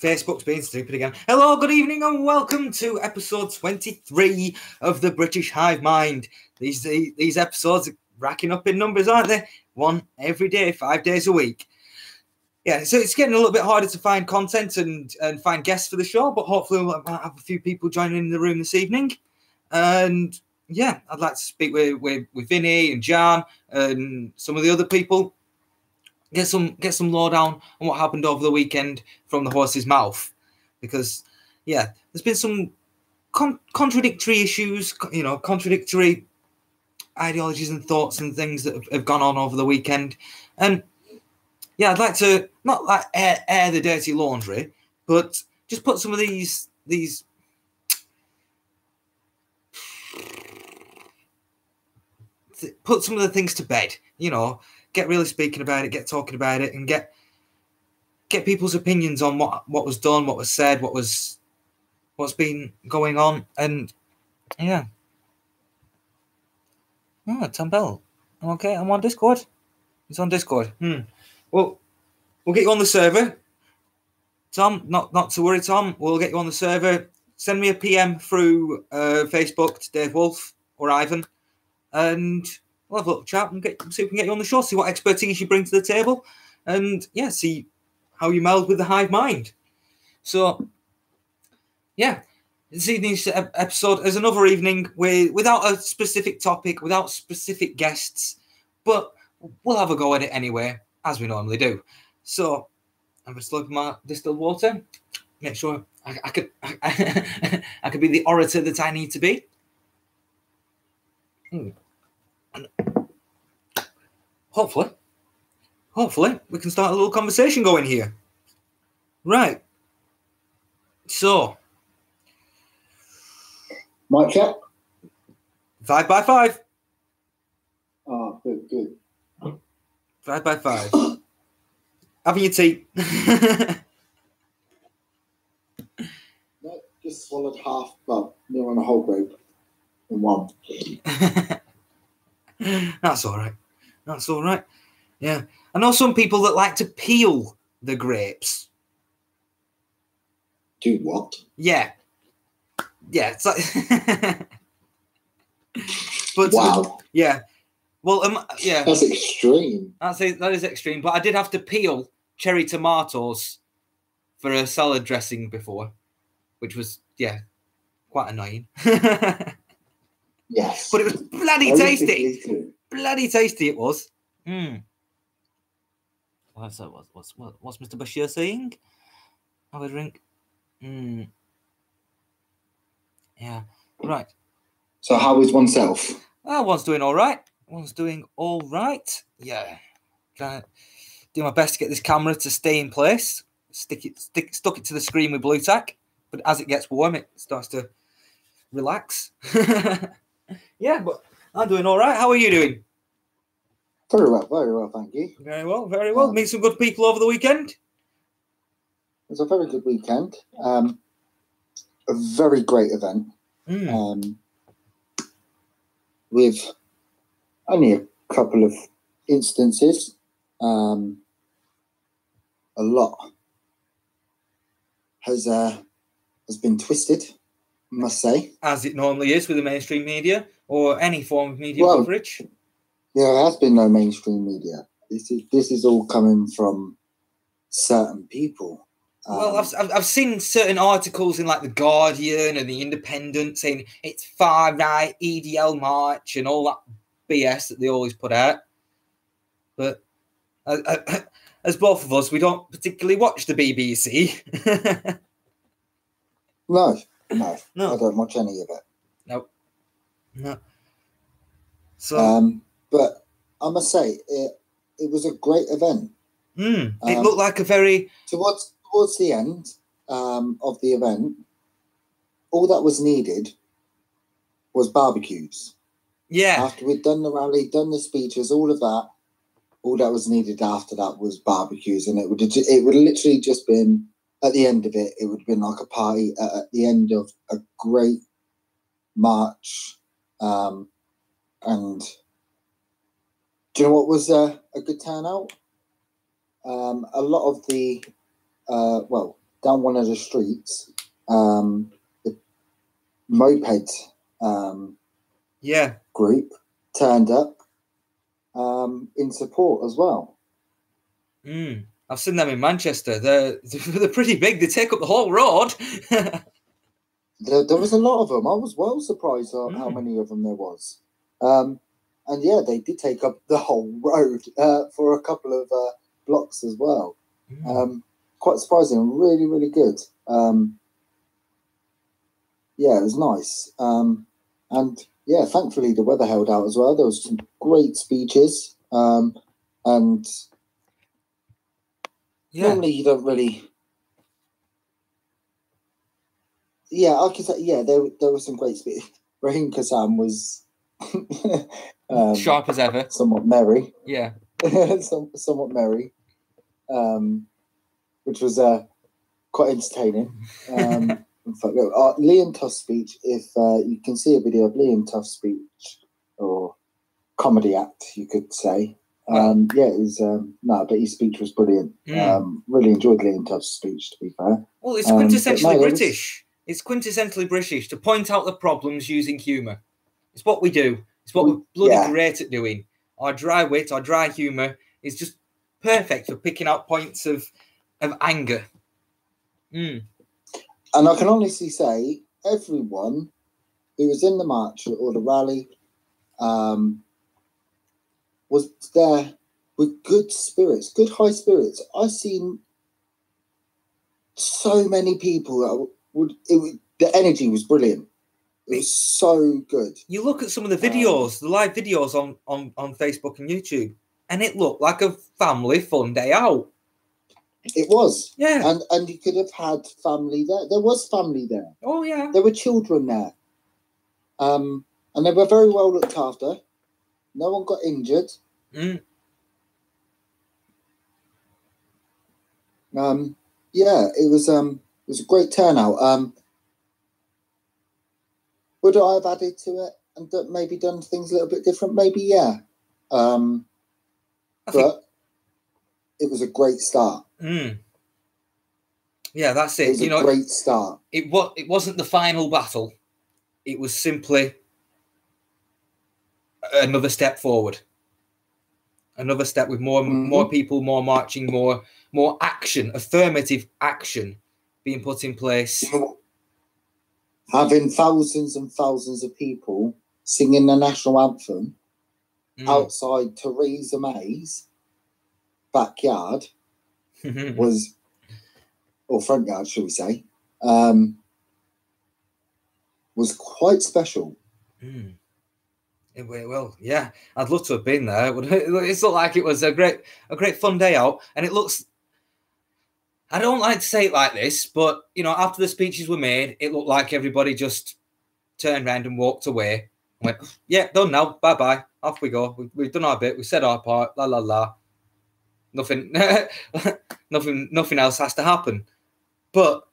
Facebook's being stupid again. Hello, good evening, and welcome to episode 23 of the British Hive Mind. These episodes are racking up in numbers, aren't they? One every day, 5 days a week. Yeah, so it's getting a little bit harder to find content and find guests for the show, but hopefully we'll have a few people joining in the room this evening. And yeah, I'd like to speak with Vinny and Jan and some of the other people. Get some lowdown on what happened over the weekend from the horse's mouth, because yeah, there's been some contradictory issues, contradictory ideologies and thoughts and things that have gone on over the weekend. And yeah, I'd like to not like air the dirty laundry, but just put some of these put some of the things to bed. Get really speaking about it, get talking about it, and get people's opinions on what was done, what was said, what's been going on. And yeah. Tom Bell. Okay, I'm on Discord. It's on Discord. Well, we'll get you on the server. Tom, not to worry, Tom. We'll get you on the server. Send me a PM through Facebook to Dave Wolf or Ivan, and we'll have a little chat and see if we can get you on the show, see what expertise you bring to the table, and yeah, see how you meld with the Hive Mind. So, yeah, this evening's episode is another evening without a specific topic, without specific guests, but we'll have a go at it anyway, as we normally do. So, I'm just slurping my distilled water. Make sure I could be the orator that I need to be. Hopefully, we can start a little conversation going here. Right. So, mic check. 5 by 5. Oh, good. 5 by 5. Having your tea. No, just swallowed half, well, near on a whole grape in one. That's all right. Yeah. I know some people that like to peel the grapes. Do what? Yeah. It's like but wow. Yeah. Well, yeah. That's extreme. That is extreme. But I did have to peel cherry tomatoes for a salad dressing before, which was quite annoying. Yes. But it was bloody tasty. Bloody tasty it was. What's Mr. Bashir saying? Have a drink. Yeah. Right. So how is oneself? One's doing all right. Yeah. Trying to do my best to get this camera to stay in place. Stuck it to the screen with blue tack. But as it gets warm, it starts to relax. Yeah, but I'm doing all right. How are you doing? Very well, thank you. Very well. Meet some good people over the weekend. It was a very good weekend. A very great event. With only a couple of instances. A lot has been twisted, I must say. As it normally is with the mainstream media or any form of media coverage. Yeah, there has been no mainstream media. This is all coming from certain people. Well, I've seen certain articles in like the Guardian and the Independent saying it's far right, EDL march and all that BS that they always put out. But as both of us, we don't particularly watch the BBC. No, I don't watch any of it. No. So, but I must say it was a great event. It looked like a very towards the end of the event. All that was needed was barbecues. Yeah. After we'd done the rally, done the speeches, all of that. All that was needed after that was barbecues, and it would literally just been at the end of it. It would have been like a party at the end of a great march. And do you know what was a good turnout? A lot of the down one of the streets, the moped group turned up in support as well. I've seen them in Manchester. They're pretty big. They take up the whole road. There was a lot of them. I was well surprised at how many of them there was. And yeah, they did take up the whole road for a couple of blocks as well. Quite surprising. Really, really good. Yeah, it was nice. And yeah, thankfully the weather held out as well. There was some great speeches. And normally you don't really... Yeah, I could say, yeah, there were some great speeches. Raheem Kassam was sharp as ever. Somewhat merry. Yeah. Somewhat merry. Which was quite entertaining. In fact, Liam Tuff's speech, if you can see a video of Liam Tuff's speech, or comedy act, you could say. Yeah, it was, but his speech was brilliant. Really enjoyed Liam Tuff's speech, to be fair. Well, it's quintessentially British. It's quintessentially British to point out the problems using humour. It's what we do. It's what we're bloody great at doing. Our dry wit, our dry humour is just perfect for picking out points of anger. And I can honestly say everyone who was in the march or the rally was there with good spirits, good high spirits. I've seen so many people that the energy was brilliant. It was so good. You look at some of the videos, the live videos on Facebook and YouTube, and it looked like a family fun day out. It was. Yeah. And you could have had family there. There was family there. Oh, yeah. There were children there. And they were very well looked after. No one got injured. Yeah, it was a great turnout. Would I have added to it and maybe done things a little bit different? Maybe, yeah. But it was a great start. Yeah, that's it. It was a great start. It wasn't the final battle. It was simply another step forward. Another step with more people, more marching, more action, affirmative action being put in place. Having thousands and thousands of people singing the national anthem outside Theresa May's backyard was, or front yard, shall we say, was quite special. Well, yeah, I'd love to have been there. It looked like it was a great fun day out, and it looks. I don't like to say it like this, but after the speeches were made, it looked like everybody just turned around and walked away. Went, yeah, done now. Bye bye. Off we go. We've done our bit. We said our part. La la la. Nothing. nothing else has to happen. But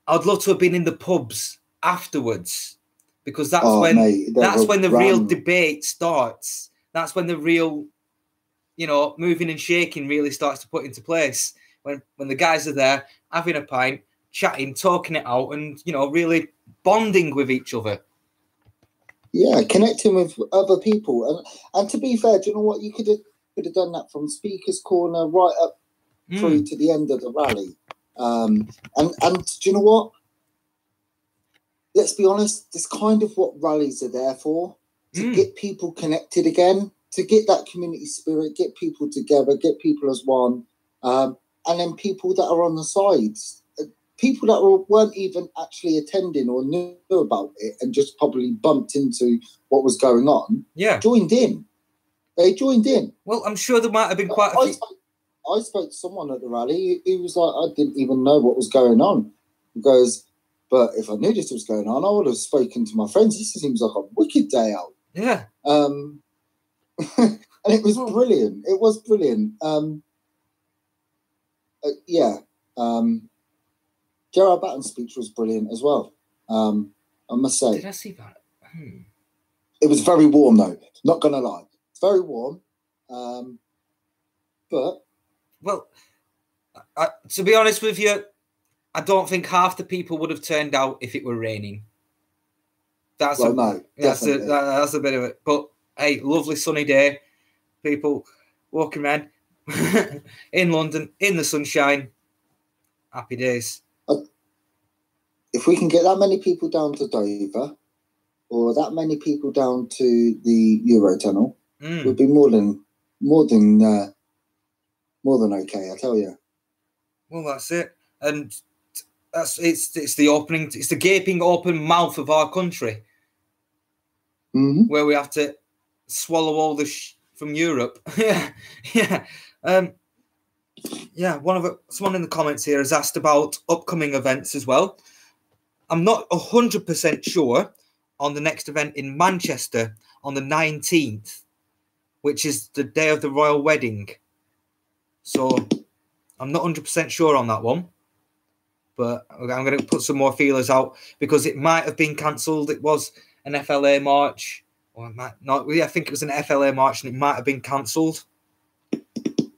I'd love to have been in the pubs afterwards, because that's when the real debate starts. That's when the real, moving and shaking really starts to put into place. When the guys are there having a pint, chatting, talking it out, and really bonding with each other. Yeah, connecting with other people, and to be fair, do you know what? You could have done that from Speaker's Corner right up through to the end of the rally. And do you know what? Let's be honest. That's kind of what rallies are there for, to get people connected again, to get that community spirit, get people together, get people as one. And then people that are on the sides, people that weren't even actually attending or knew about it and just probably bumped into what was going on, joined in. They joined in. Well, I'm sure there might have been quite a few. I spoke to someone at the rally. He was like, I didn't even know what was going on. He goes, but if I knew this was going on, I would have spoken to my friends. This seems like a wicked day out. Yeah. And it was brilliant. It was brilliant. Gerard Batten's speech was brilliant as well. I must say. Did I see that? It was very warm, though. Not going to lie. It's very warm. But... Well, to be honest with you, I don't think half the people would have turned out if it were raining. That's a bit of it. But hey, lovely sunny day. People walking around in London in the sunshine. Happy days. If we can get that many people down to Dover, or that many people down to the Eurotunnel, it would be more than okay. I tell you. Well, that's it, and it's the opening. It's the gaping open mouth of our country, where we have to swallow all the from Europe. yeah. Someone in the comments here has asked about upcoming events as well. I'm not 100% sure on the next event in Manchester on the 19th, which is the day of the royal wedding. So I'm not 100% sure on that one. But I'm going to put some more feelers out because it might have been cancelled. It was an FLA march. Or it might not. I think it was an FLA march and it might have been cancelled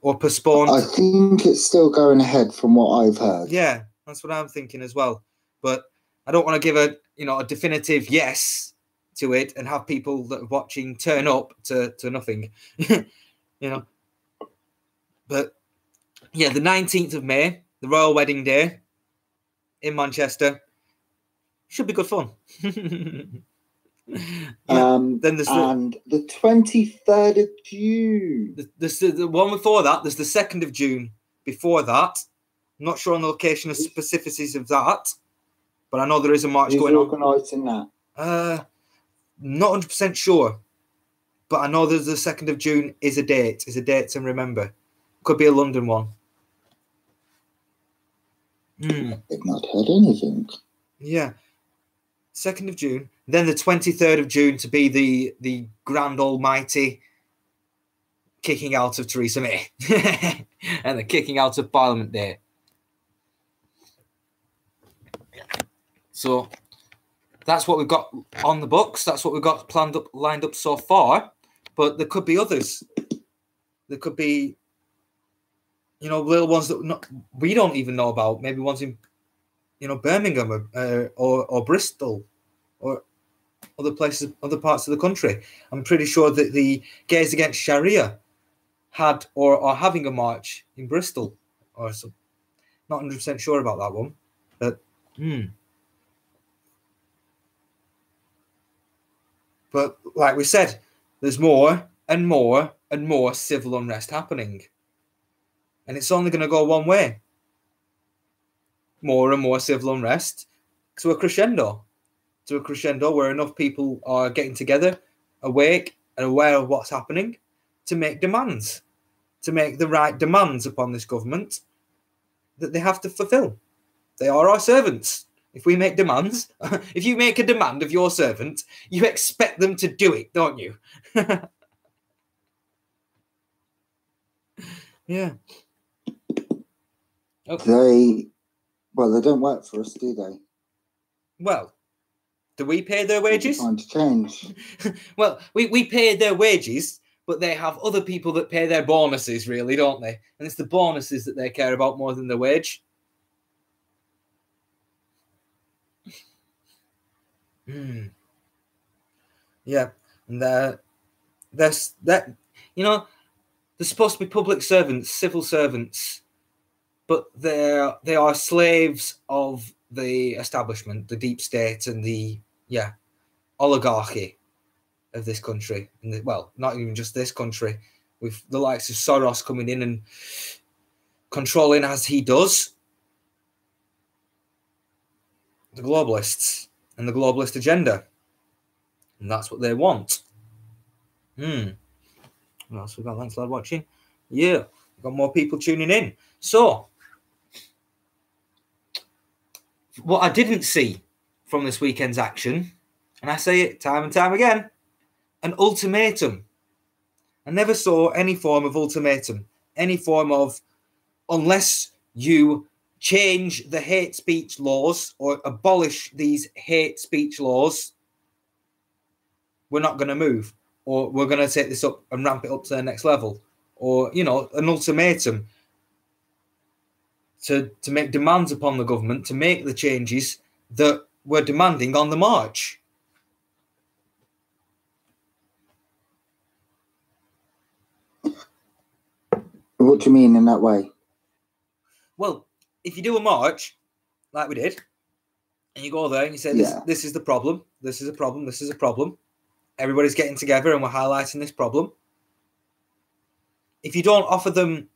or postponed. I think it's still going ahead from what I've heard. Yeah, that's what I'm thinking as well. But I don't want to give a definitive yes to it and have people that are watching turn up to nothing. But yeah, the 19th of May, the royal wedding day in Manchester, should be good fun. Then there's the 23rd of June. There's the one before that. There's the 2nd of June before that. I'm not sure on the location of specificities of that, but I know there is a march going on. Who's organising that? Not 100% sure, but I know there's the 2nd of June is a date. Is a date to remember. Could be a London one. I've not heard anything. Yeah. 2nd of June. Then the 23rd of June to be the grand almighty kicking out of Theresa May. And the kicking out of Parliament Day. So that's what we've got on the books. That's what we've got lined up so far. But there could be others. There could be, little ones that we don't even know about. Maybe ones in, Birmingham or Bristol or other places, other parts of the country. I'm pretty sure that the Gays Against Sharia had or are having a march in Bristol or some. Not 100% sure about that one, but But like we said, there's more and more and more civil unrest happening. And it's only going to go one way. More and more civil unrest to a crescendo. To a crescendo where enough people are getting together, awake and aware of what's happening, to make demands. To make the right demands upon this government that they have to fulfill. They are our servants. If we make demands, if you make a demand of your servant, you expect them to do it, don't you? Yeah. Okay. They don't work for us, do they? Well, do we pay their wages? Trying to change. Well, we pay their wages, but they have other people that pay their bonuses, really, don't they? And it's the bonuses that they care about more than the wage. Yeah, and there's that. They're supposed to be public servants, civil servants, but they are slaves of the establishment, the deep state, and the oligarchy of this country. And not even just this country, with the likes of Soros coming in and controlling as he does the globalists and the globalist agenda. And that's what they want. What else we got? Thanks a lot for watching. Yeah, we've got more people tuning in. So, what I didn't see from this weekend's action, and I say it time and time again, an ultimatum. I never saw any form of ultimatum, any form of, unless you change the hate speech laws or abolish these hate speech laws, we're not going to move, or we're going to take this up and ramp it up to the next level, or, an ultimatum. to make demands upon the government to make the changes that we're demanding on the march. What do you mean in that way? Well, if you do a march like we did, and you go there and you say, this is the problem, this is a problem, this is a problem, everybody's getting together and we're highlighting this problem. If you don't offer them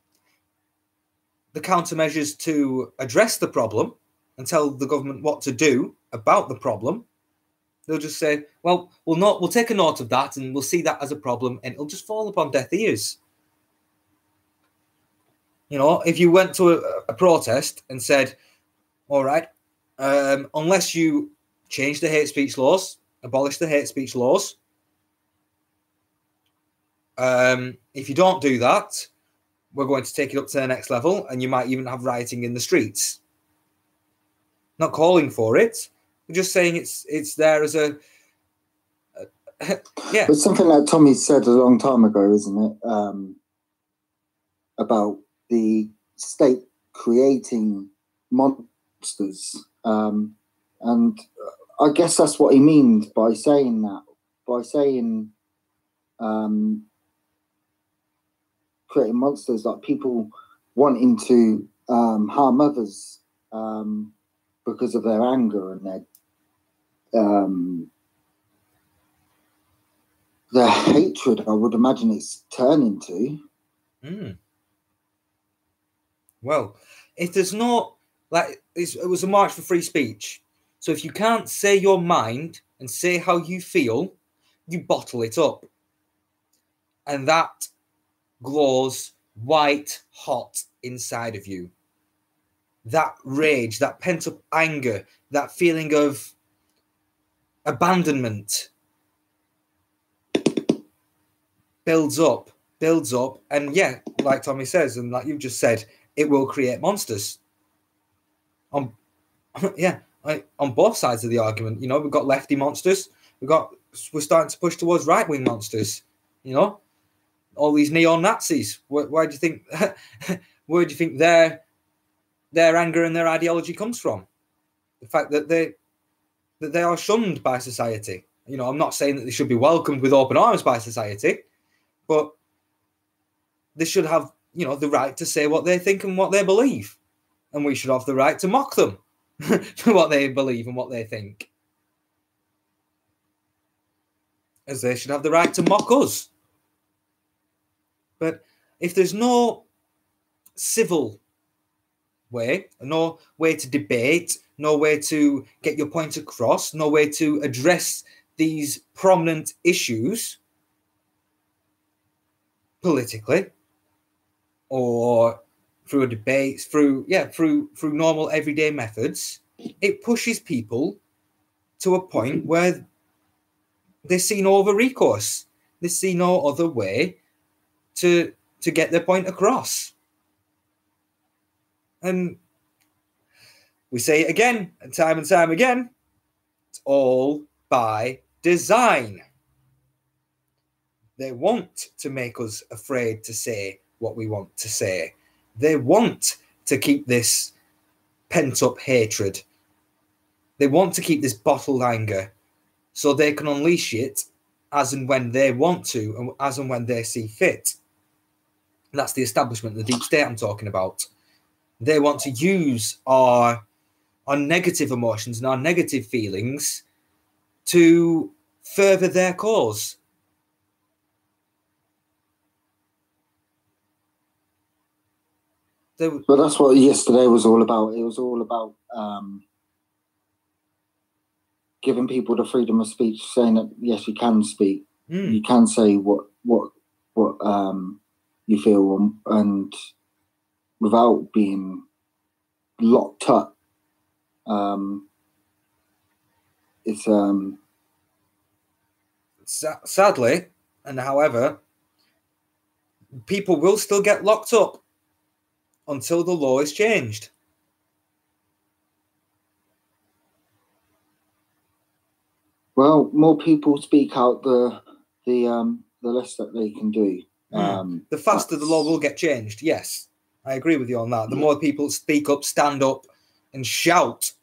the countermeasures to address the problem and tell the government what to do about the problem, they'll just say, well, we'll take a note of that and we'll see that as a problem, and it'll just fall upon deaf ears. You know, if you went to a protest and said, all right, unless you change the hate speech laws, abolish the hate speech laws, if you don't do that, we're going to take it up to the next level, and you might even have rioting in the streets. Not calling for it, we're just saying it's there as a yeah. It's something that Tommy said a long time ago, isn't it? About the state creating monsters, and I guess that's what he means by saying that. By saying creating monsters, like people wanting to harm others because of their anger and their hatred, I would imagine it's turning to. Well, if there's no, like, it was a march for free speech. So if you can't say your mind and say how you feel, you bottle it up. And that glows white hot inside of you. That rage, that pent-up anger, that feeling of abandonment builds up, and yeah, like Tommy says, and like you've just said, it will create monsters. On both sides of the argument, you know, we've got lefty monsters, we're starting to push towards right-wing monsters, you know, all these neo-Nazis. Where do you think where do you think their anger and their ideology comes from? The fact that they are shunned by society. You know, I'm not saying that they should be welcomed with open arms by society, but they should have, you know, the right to say what they think and what they believe. And we should have the right to mock them for what they believe and what they think. As they should have the right to mock us. But if there's no civil way, no way to debate, no way to get your point across, no way to address these prominent issues politically or through a debate, through normal everyday methods, it pushes people to a point where they see no other recourse. They see no other way to get their point across. And we say it again and time again, it's all by design. They want to make us afraid to say what we want to say. They want to keep this pent-up hatred. They want to keep this bottled anger so they can unleash it as and when they want to and as and when they see fit. And that's the establishment, the deep state I'm talking about. They want to use our negative emotions and our negative feelings to further their cause. But that's what yesterday was all about. It was all about giving people the freedom of speech, saying that yes, you can speak, you can say what you feel, and without being locked up. It's sadly, and however, people will still get locked up until the law is changed. Well, more people speak out, the less that they can do. The faster the law will get changed, yes. I agree with you on that. The more people speak up, stand up, and shout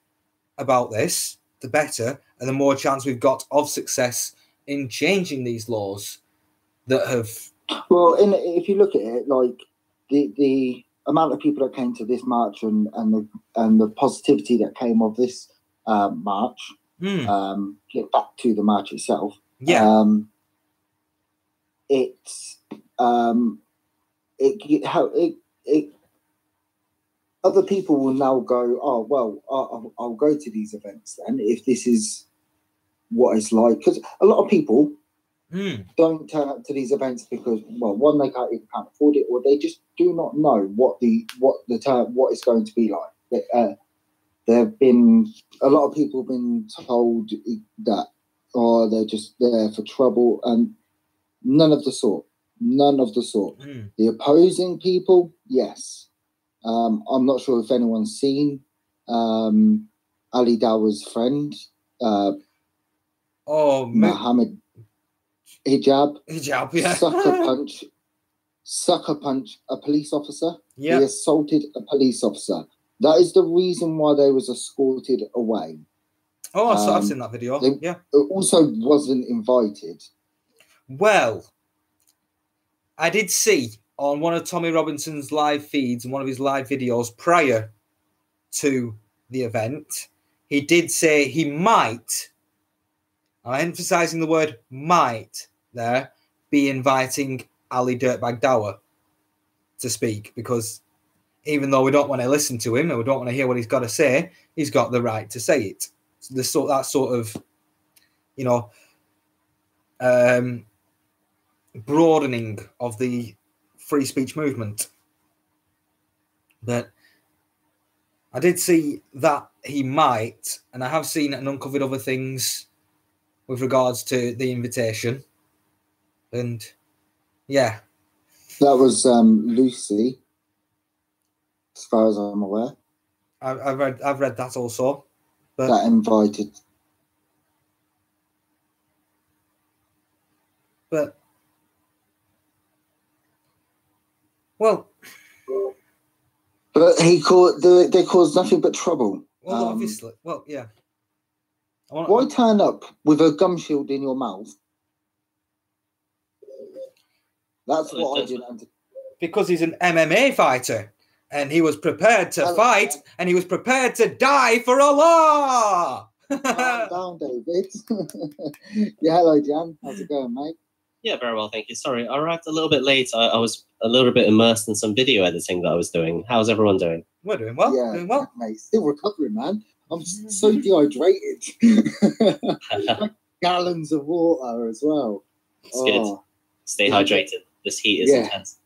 about this, the better, and the more chance we've got of success in changing these laws that have. Well, if you look at it, like the amount of people that came to this march and the positivity that came of this march, get back to the march itself. Yeah. Other people will now go, oh well, I'll go to these events then if this is what it's like, because a lot of people don't turn up to these events because, well, one, they can't afford it, or they just do not know what it's going to be like. There have been a lot of people been told that, they're just there for trouble, and none of the sort. The opposing people, yes. I'm not sure if anyone's seen Ali Dawah's friend, Mohammed Hijab, yeah. sucker punch a police officer. Yeah. He assaulted a police officer. That is the reason why they was escorted away. Oh, so I've seen that video. Yeah. It also wasn't invited. Well, I did see on one of Tommy Robinson's live feeds and one of his live videos prior to the event, he did say he might, I'm emphasizing the word might there, be inviting Ali Dirtbag Dawah to speak, because even though we don't want to listen to him and we don't want to hear what he's got to say, he's got the right to say it. So that sort of, broadening of the free speech movement. But I did see that he might, and I have seen and uncovered other things with regards to the invitation. And yeah. That was Lucy, as far as I'm aware. I've read that also. But that invited. But well, but they caused nothing but trouble. Well, obviously, well, yeah. Why turn up with a gum shield in your mouth? That's what I didn't. Because he's an MMA fighter, and he was prepared to fight, and he was prepared to die for Allah. Calm down, David. Yeah, hello, Jan. How's it going, mate? Yeah, very well, thank you. Sorry, I arrived a little bit late. I was a little bit immersed in some video editing that I was doing. How's everyone doing? We're doing well. Yeah, doing well, mate. Still recovering, man. I'm so dehydrated. Gallons of water as well. It's good. Stay hydrated. This heat is intense.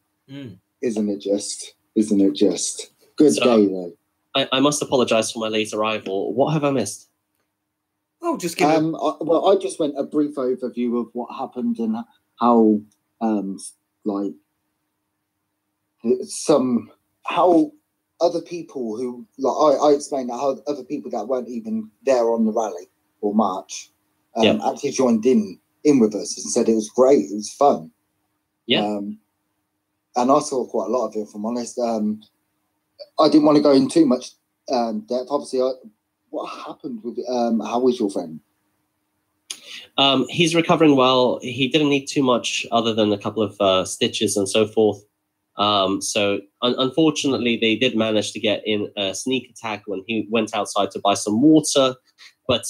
Isn't it just? Good day, though. I must apologise for my late arrival. What have I missed? Oh, just give I just went a brief overview of what happened and how, how other people who, I explained how other people that weren't even there on the rally or march actually joined in with us and said it was great, it was fun. Yeah. And I saw quite a lot of it, if I'm honest. I didn't want to go in too much depth. Obviously, what happened with how is your friend? He's recovering well. He didn't need too much other than a couple of stitches and so forth. So unfortunately, they did manage to get in a sneak attack when he went outside to buy some water. But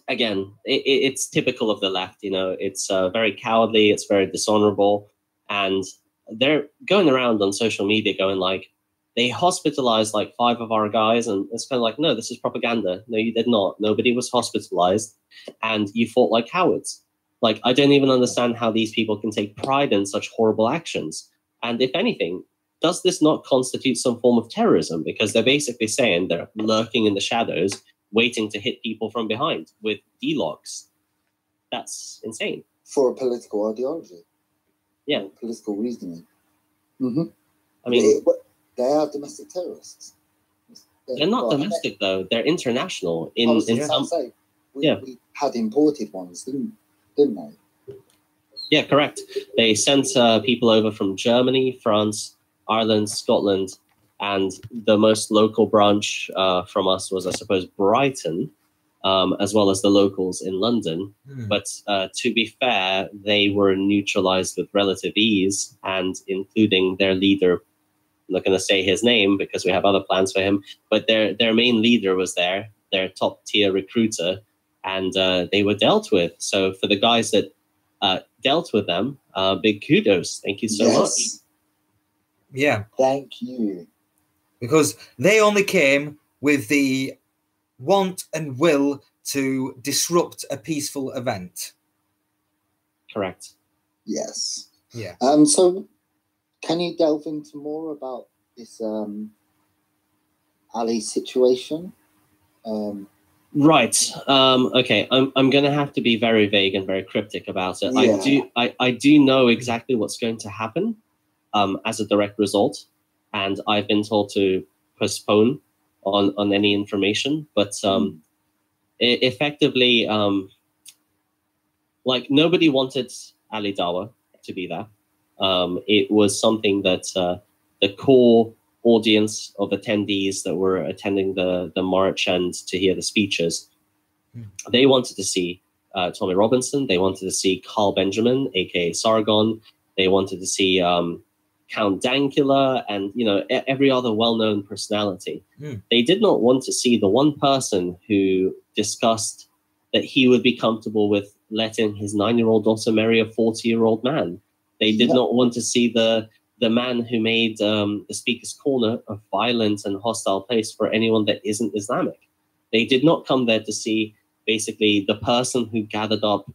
again, it's typical of the left. It's very cowardly. It's very dishonorable. And they're going around on social media going like, they hospitalized like 5 of our guys, and it's kind of like, no, this is propaganda. No, you did not. Nobody was hospitalized, and you fought like cowards. Like, I don't even understand how these people can take pride in such horrible actions. And if anything, does this not constitute some form of terrorism? Because they're basically saying they're lurking in the shadows, waiting to hit people from behind with D-logs. That's insane. For a political ideology. Yeah. For political reasoning. Mm-hmm. I mean... They are domestic terrorists. They're not domestic, though. They're international. We had imported ones, didn't they? Yeah, correct. They sent people over from Germany, France, Ireland, Scotland, and the most local branch from us was, I suppose, Brighton, as well as the locals in London. But to be fair, they were neutralized with relative ease, and including their leader. I'm not going to say his name because we have other plans for him, but their main leader was there, their top tier recruiter, and they were dealt with. So for the guys that dealt with them, big kudos. Thank you so much. Yeah. Thank you. Because they only came with the want and will to disrupt a peaceful event. Correct. Yes. Yeah. So can you delve into more about this Ali situation? Right. Okay. I'm going to have to be very vague and very cryptic about it. Yeah. I do know exactly what's going to happen as a direct result, and I've been told to postpone on any information. But effectively, like nobody wanted Ali Dawa to be there. It was something that the core audience of attendees that were attending the march and to hear the speeches, they wanted to see Tommy Robinson. They wanted to see Carl Benjamin, aka Sargon. They wanted to see Count Dankula and every other well-known personality. They did not want to see the one person who discussed that he would be comfortable with letting his 9-year-old daughter marry a 40-year-old man. They did not want to see the man who made the Speaker's Corner a violent and hostile place for anyone that isn't Islamic. They did not come there to see basically the person who gathered up,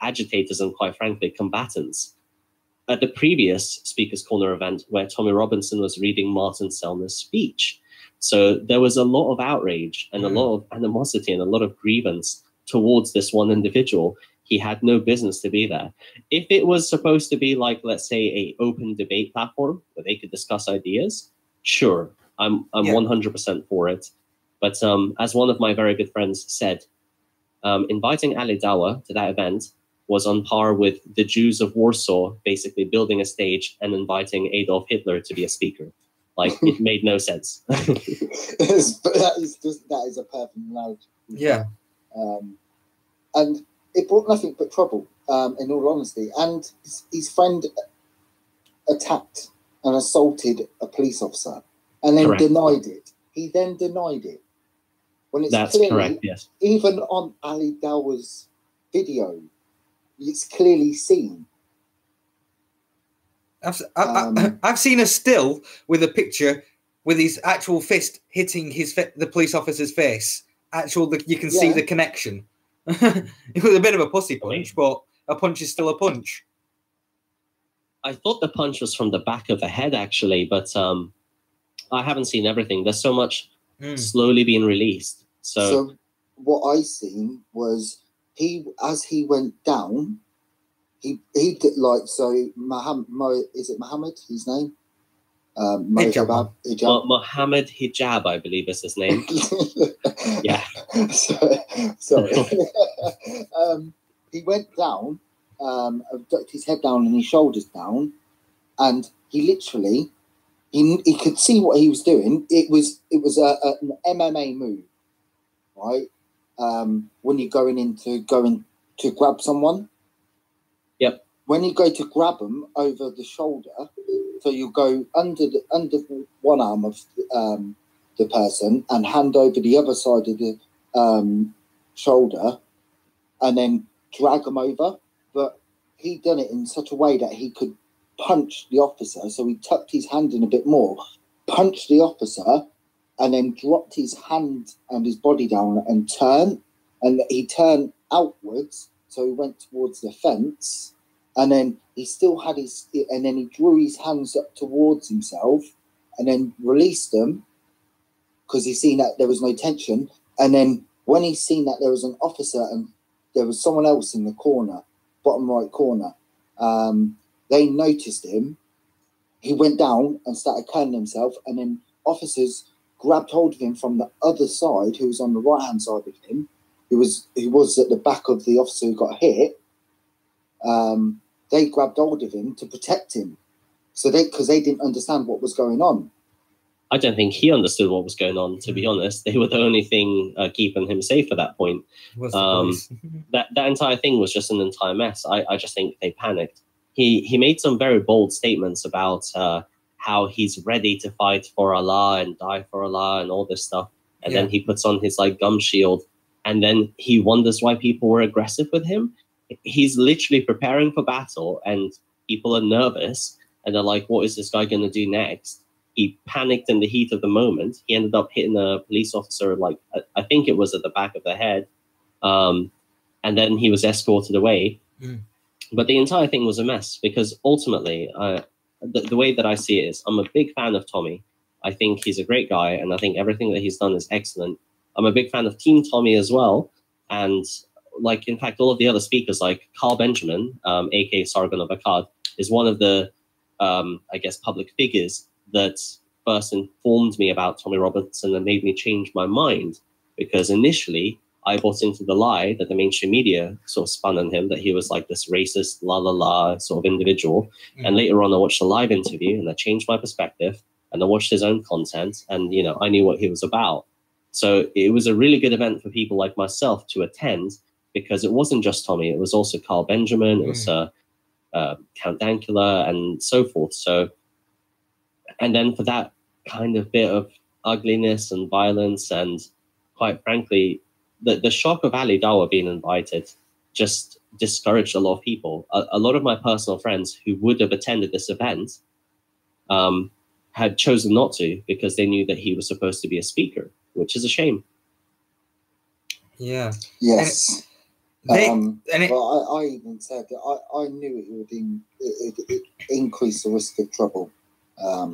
agitators and quite frankly, combatants. At the previous Speaker's Corner event where Tommy Robinson was reading Martin Selner's speech. So there was a lot of outrage and a lot of animosity and a lot of grievance towards this one individual. He had no business to be there. If it was supposed to be like, let's say, a open debate platform where they could discuss ideas, sure, I'm 100% for it. But as one of my very good friends said, inviting Ali Dawa to that event was on par with the Jews of Warsaw basically building a stage and inviting Adolf Hitler to be a speaker. Like, it made no sense. that is a perfect analogy. Yeah. And it brought nothing but trouble, in all honesty. And his friend attacked and assaulted a police officer and then denied it. He then denied it. When it's That's clearly, correct, yes. Even on Ali Dawa's video, it's clearly seen. I've seen a still with a picture with his actual fist hitting the police officer's face. You can see the connection. It was a bit of a pussy punch, but a punch is still a punch. I thought the punch was from the back of the head, actually, but I haven't seen everything. There's so much slowly being released. So what I seen was as he went down, he did is it Muhammad, his name? Hijab. Mohammed Hijab, I believe is his name. Yeah. Sorry. He went down, ducked his head down and his shoulders down, and he literally he could see what he was doing. It was an MMA move, right? When you're going to grab someone. Yep. When you go to grab them over the shoulder, so you go under one arm of the person and hand over the other side of the shoulder, and then drag them over. But he done it in such a way that he could punch the officer. So he tucked his hand in a bit more, punched the officer, and then dropped his hand and his body down and turned. And he turned outwards, so he went towards the fence. And then he still had and then he drew his hands up towards himself and then released them because he seen that there was no tension. And then when he seen that there was an officer and there was someone else in the corner, bottom right corner, they noticed him. He went down and started cutting himself, and then officers grabbed hold of him from the other side, who was on the right-hand side of him. He was at the back of the officer who got hit. They grabbed hold of him to protect him. So because they didn't understand what was going on. I don't think he understood what was going on, to be honest. They were the only thing keeping him safe at that point. That entire thing was just an entire mess. I just think they panicked. He made some very bold statements about how he's ready to fight for Allah and die for Allah and all this stuff. And then he puts on his like gum shield, and then he wonders why people were aggressive with him. He's literally preparing for battle, and people are nervous, and they're like, what is this guy going to do next? He panicked in the heat of the moment. He ended up hitting a police officer, like I think it was at the back of the head. And then he was escorted away. But the entire thing was a mess because ultimately, the way that I see it is I'm a big fan of Tommy. I think he's a great guy, and I think everything that he's done is excellent. I'm a big fan of Team Tommy as well. And like, in fact, all of the other speakers, like Carl Benjamin, aka Sargon of Akkad, is one of the, I guess, public figures that first informed me about Tommy Robinson and made me change my mind, because initially I bought into the lie that the mainstream media sort of spun on him, that he was like this racist, sort of individual. And later on I watched a live interview and I changed my perspective, and I watched his own content, and, you know, I knew what he was about. So it was a really good event for people like myself to attend, because it wasn't just Tommy, it was also Carl Benjamin, it was Count Dankula and so forth. So, and then for that kind of bit of ugliness and violence, and quite frankly, the shock of Ali Dawah being invited just discouraged a lot of people. A lot of my personal friends who would have attended this event had chosen not to, because they knew that he was supposed to be a speaker, which is a shame. Yeah. Yes. I even said that I knew it would increase the risk of trouble,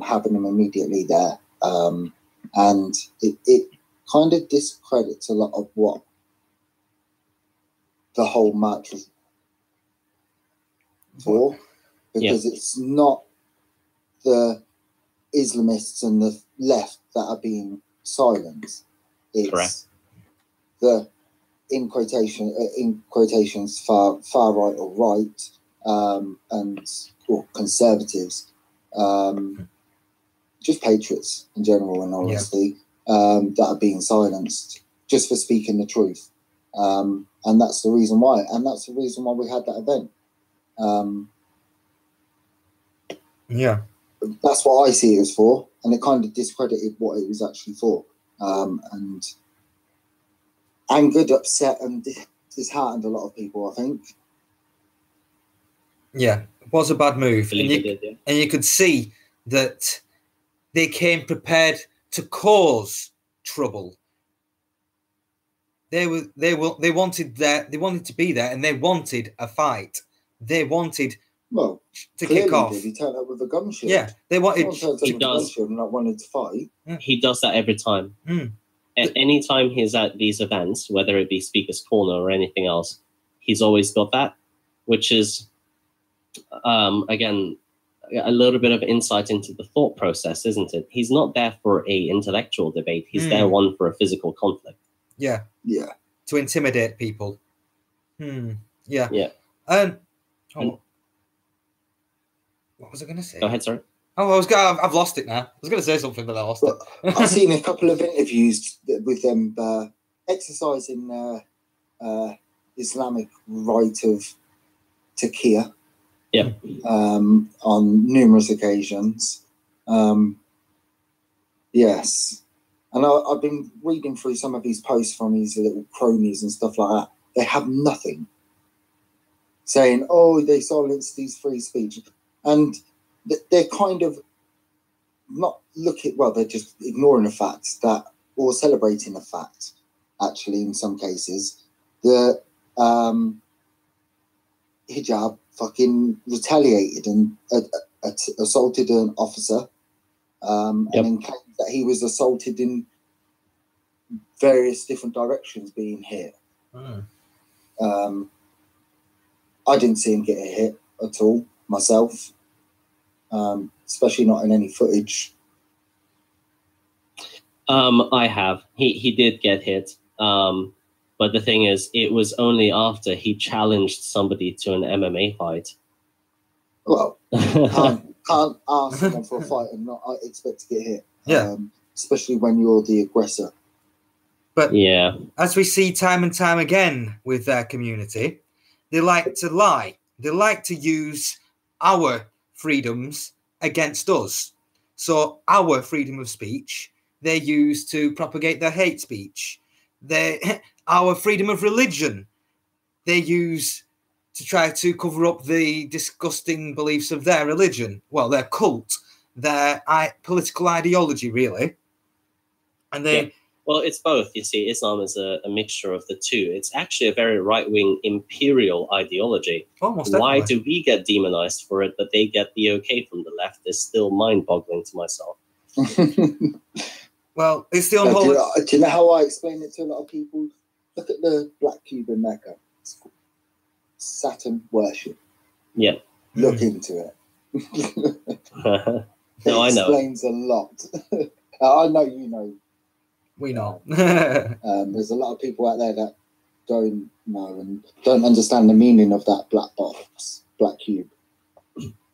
having them immediately there. And it kind of discredits a lot of what the whole match was for, because it's not the Islamists and the left that are being silenced. It's correct. The in quotations far right or right, or conservatives, just patriots in general, in honesty, that are being silenced just for speaking the truth. And that's the reason why. And that's the reason why we had that event. That's what I see it was for. And it kind of discredited what it was actually for. And angered, upset, and disheartened a lot of people, I think. Yeah, it was a bad move. And you could see that they came prepared to cause trouble. They wanted to be there, and they wanted a fight. They wanted to kick off. He turned up with a gun shield. Yeah, they wanted. He does. And not wanted to fight. He does that every time. Anytime he's at these events, whether it be Speaker's Corner or anything else, he's always got that, which is, again, a little bit of insight into the thought process, isn't it? He's not there for a intellectual debate. He's there for a physical conflict. Yeah. Yeah. To intimidate people. Yeah. Yeah. What was I going to say? Go ahead, sorry. Oh, I've lost it now. I was going to say something, but I lost it. I've seen a couple of interviews with them exercising Islamic rite of taqiyya. Yeah. On numerous occasions. Yes. And I've been reading through some of these posts from these little cronies and stuff like that. They have nothing saying, oh, they silenced these free speech. And they're kind of they're just ignoring the fact that, or celebrating the fact, actually, in some cases, that hijab fucking retaliated and assaulted an officer, and then claimed that he was assaulted in various different directions being hit. I didn't see him get a hit at all myself, especially not in any footage. I have. He did get hit. But the thing is, it was only after he challenged somebody to an MMA fight. Well, can't ask someone for a fight and not expect to get hit. Yeah. Especially when you're the aggressor. But Yeah. as we see time and time again with their community, they like to lie. They like to use our freedoms against us. So our freedom of speech, they use to propagate their hate speech. Our freedom of religion, they use to try to cover up the disgusting beliefs of their religion. Well, their cult, their political ideology, really. And they... Yeah. Well, it's both. You see, Islam is a mixture of the two. It's actually a very right-wing imperial ideology. Almost Why definitely. do we get demonized for it, but they get the okay from the left? Is still mind-boggling to myself. Well, it's the do unholy... you know how I explain it to a lot of people? Look at the black cube in Mecca. It's called Saturn worship. Yeah. Look into it. No, I know. It explains a lot. I know you know. We know. There's a lot of people out there that don't know and don't understand the meaning of that black box, black cube.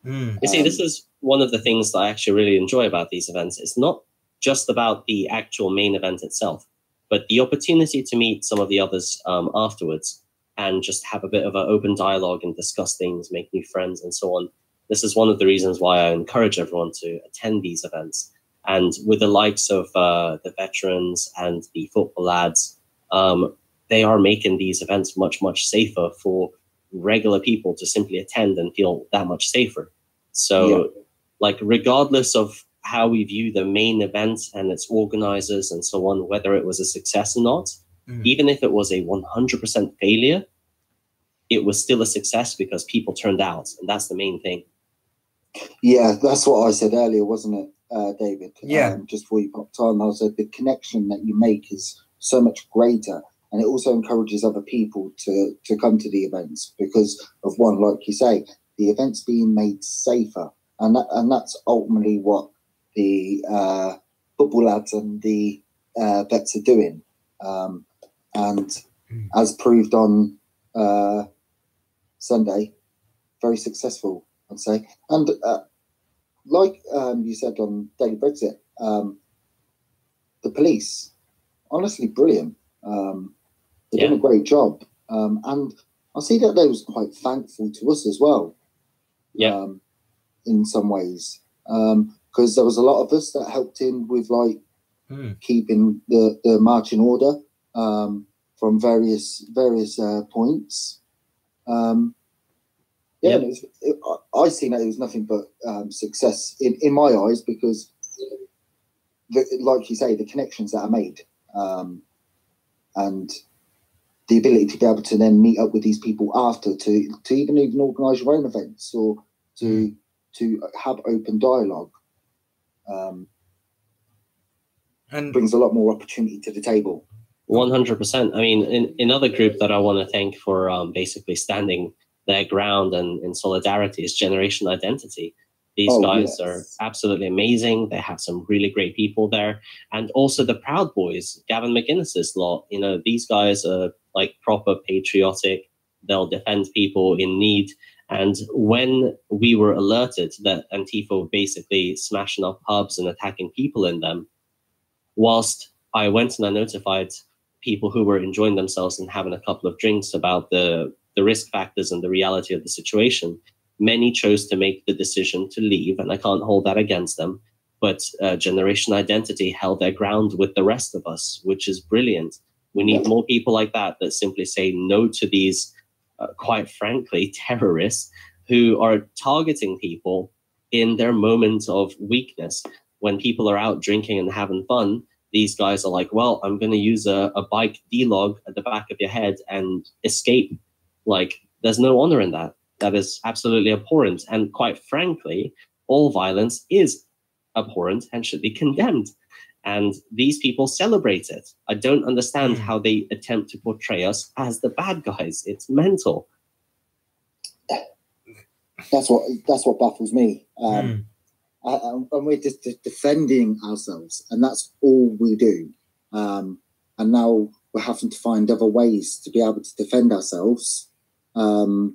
You see, this is one of the things that I actually really enjoy about these events. It's not just about the actual main event itself, but the opportunity to meet some of the others afterwards and just have a bit of an open dialogue and discuss things, make new friends and so on. This is one of the reasons why I encourage everyone to attend these events. And with the likes of the veterans and the football lads, they are making these events much, much safer for regular people to simply attend and feel that much safer. So, like, regardless of how we view the main event and its organizers and so on, whether it was a success or not, even if it was a 100% failure, it was still a success because people turned out. And that's the main thing. Yeah, that's what I said earlier, wasn't it, David? Yeah. Just before you popped on, I said the connection that you make is so much greater. And it also encourages other people to come to the events because of one, like you say, the events being made safer. And that's ultimately what the football lads and the vets are doing. And as proved on Sunday, very successful, I'd say. And like you said on Daily Brexit, the police, honestly brilliant. They've done a great job. And I see that they was quite thankful to us as well. Yeah. In some ways. Because there was a lot of us that helped in with like keeping the march in order from various points. I seen that it was nothing but success in my eyes because, like you say, the connections that are made and the ability to be able to then meet up with these people after to even organise your own events or to have open dialogue and brings a lot more opportunity to the table. 100%. I mean, in another group that I want to thank for basically standing their ground and in solidarity is Generation Identity. These guys are absolutely amazing. They have some really great people there. And also the Proud Boys, Gavin McGuinness's lot, you know, these guys are like proper patriotic. They'll defend people in need. And when we were alerted that Antifa were basically smashing up pubs and attacking people in them, whilst I went and I notified people who were enjoying themselves and having a couple of drinks about the risk factors and the reality of the situation, many chose to make the decision to leave, and I can't hold that against them. But Generation Identity held their ground with the rest of us, which is brilliant. We need more people like that simply say no to these, quite frankly, terrorists who are targeting people in their moments of weakness. When people are out drinking and having fun, these guys are like, well, I'm going to use a bike D-log at the back of your head and escape. Like, there's no honor in that. That is absolutely abhorrent. And quite frankly, all violence is abhorrent and should be condemned. And these people celebrate it. I don't understand how they attempt to portray us as the bad guys. It's mental. That's what baffles me. And we're just defending ourselves, and that's all we do. And now we're having to find other ways to be able to defend ourselves, to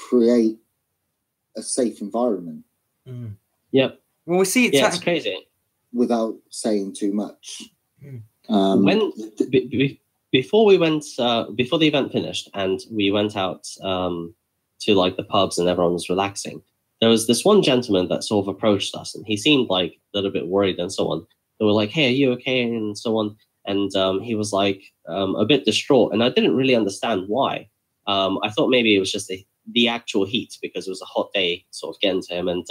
create a safe environment. Yep. Well, we see it. Yeah, it's crazy. Without saying too much. When before we went before the event finished and we went out to like the pubs and everyone was relaxing, there was this one gentleman that sort of approached us and he seemed like a little bit worried and so on. They were like, "Hey, are you okay?" and so on. And he was like a bit distraught, and I didn't really understand why. I thought maybe it was just the actual heat because it was a hot day sort of getting to him. And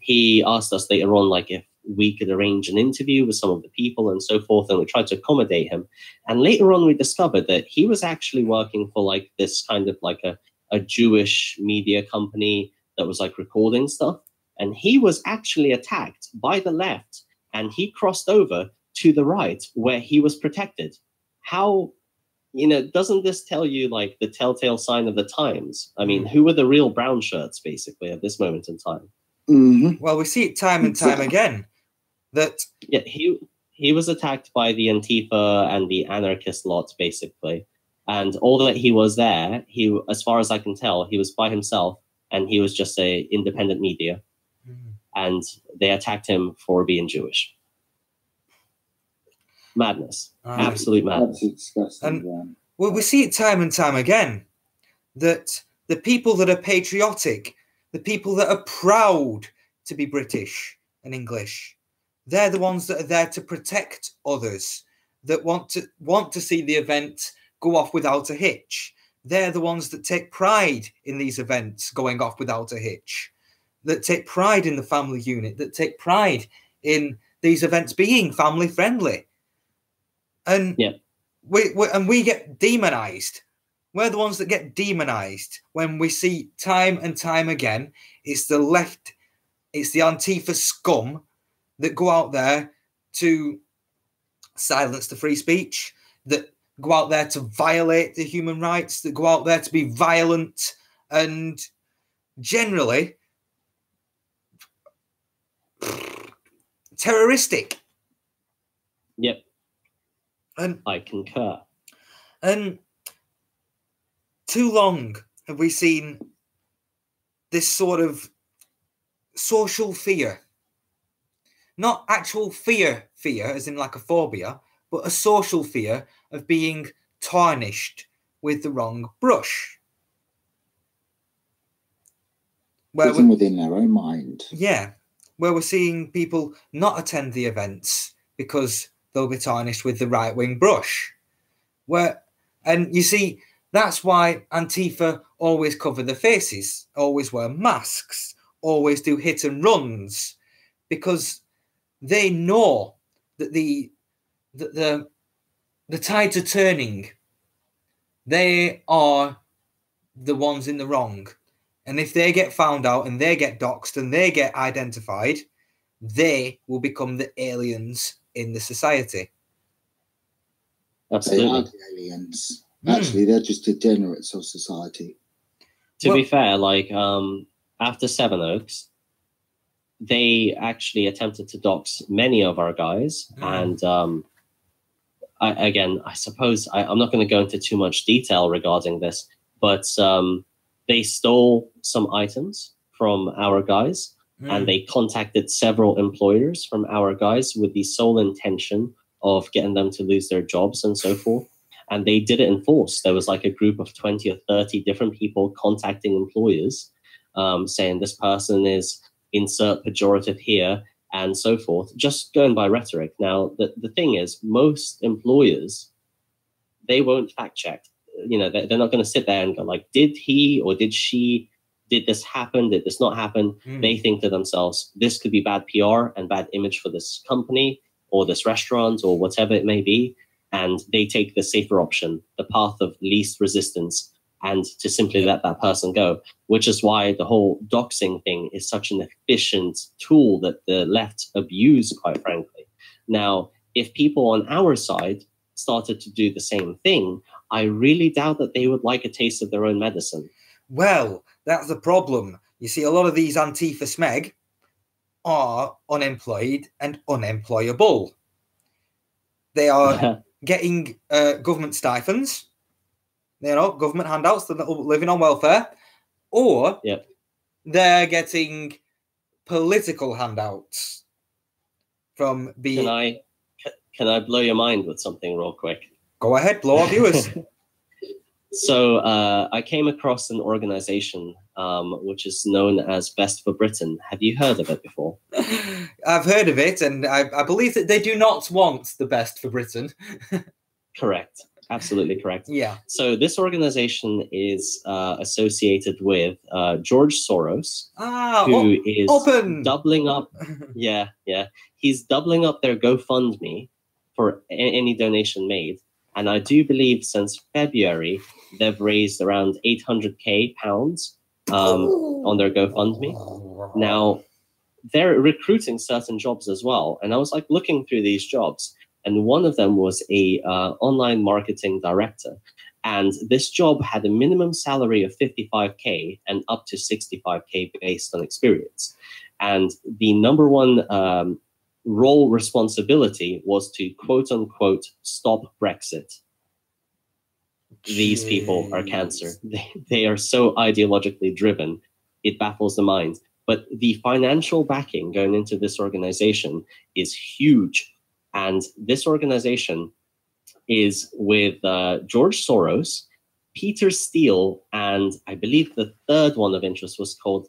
he asked us later on, like, if we could arrange an interview with some of the people and so forth, and we tried to accommodate him. And later on, we discovered that he was actually working for like this kind of like a Jewish media company that was like recording stuff. And he was actually attacked by the left, and he crossed over to the right where he was protected. How, doesn't this tell you like the telltale sign of the times? I mean, who are the real brown shirts basically at this moment in time? Well, we see it time and time again. Yeah, he was attacked by the Antifa and the anarchist lot basically, and all that he was there, as far as I can tell, he was by himself, and he was just a independent media, and they attacked him for being Jewish. Madness, absolute madness. That's disgusting. Well, we see it time and time again that the people that are patriotic, the people that are proud to be British and English, they're the ones that are there to protect others, that want to see the event go off without a hitch. They're the ones that take pride in these events going off without a hitch, that take pride in the family unit, that take pride in these events being family friendly. And we get demonized. We're the ones that get demonized when we see time and time again it's the left, it's the Antifa scum that go out there to silence the free speech, that go out there to violate the human rights, that go out there to be violent and generally terroristic. Yep. And I concur. And too long have we seen this sort of social fear. Not actual fear as in like a phobia, but a social fear of being tarnished with the wrong brush. Even within their own mind. Yeah, where we're seeing people not attend the events because they'll be tarnished with the right-wing brush. And you see, that's why Antifa always cover their faces, always wear masks, always do hit and runs, because they know that the tides are turning. They are the ones in the wrong. And if they get found out and they get doxxed and they get identified, they will become the aliens in the society. Absolutely. They are the aliens. Actually, they're just degenerates of society. To be fair, like after Sevenoaks, they actually attempted to dox many of our guys. And I suppose I'm not going to go into too much detail regarding this, but they stole some items from our guys, and they contacted several employers from our guys with the sole intention of getting them to lose their jobs and so forth. And they did it in force. There was like a group of 20 or 30 different people contacting employers, saying this person is insert pejorative here and so forth, just going by rhetoric. Now, the thing is, most employers, they won't fact check. They're not going to sit there and go like, did he or did she, did this happen? Did this not happen? They think to themselves, this could be bad PR and bad image for this company or this restaurant or whatever it may be. And they take the safer option, the path of least resistance, and to simply let that person go, which is why the whole doxing thing is such an efficient tool that the left abuse, quite frankly. Now, if people on our side started to do the same thing, I really doubt that they would like a taste of their own medicine. Well, that's the problem. You see, a lot of these Antifa smeg are unemployed and unemployable. They are getting government stipends, government handouts, they're living on welfare, or they're getting political handouts from being. Can I blow your mind with something real quick? Go ahead, blow our viewers. So I came across an organization which is known as Best for Britain. Have you heard of it before? I've heard of it, and I believe that they do not want the best for Britain. Correct. Absolutely correct. Yeah. So this organization is associated with George Soros, who is doubling up. Yeah. He's doubling up their GoFundMe for any donation made. And I do believe since February, they've raised around 800k pounds on their GoFundMe. Now, they're recruiting certain jobs as well. And I was like looking through these jobs, and one of them was a online marketing director. And this job had a minimum salary of 55k and up to 65k based on experience. And the number one role responsibility was to quote unquote stop Brexit. These people are cancer. They are so ideologically driven, it baffles the mind. But the financial backing going into this organization is huge. And this organization is with George Soros, Peter Steele, and I believe the third one of interest was called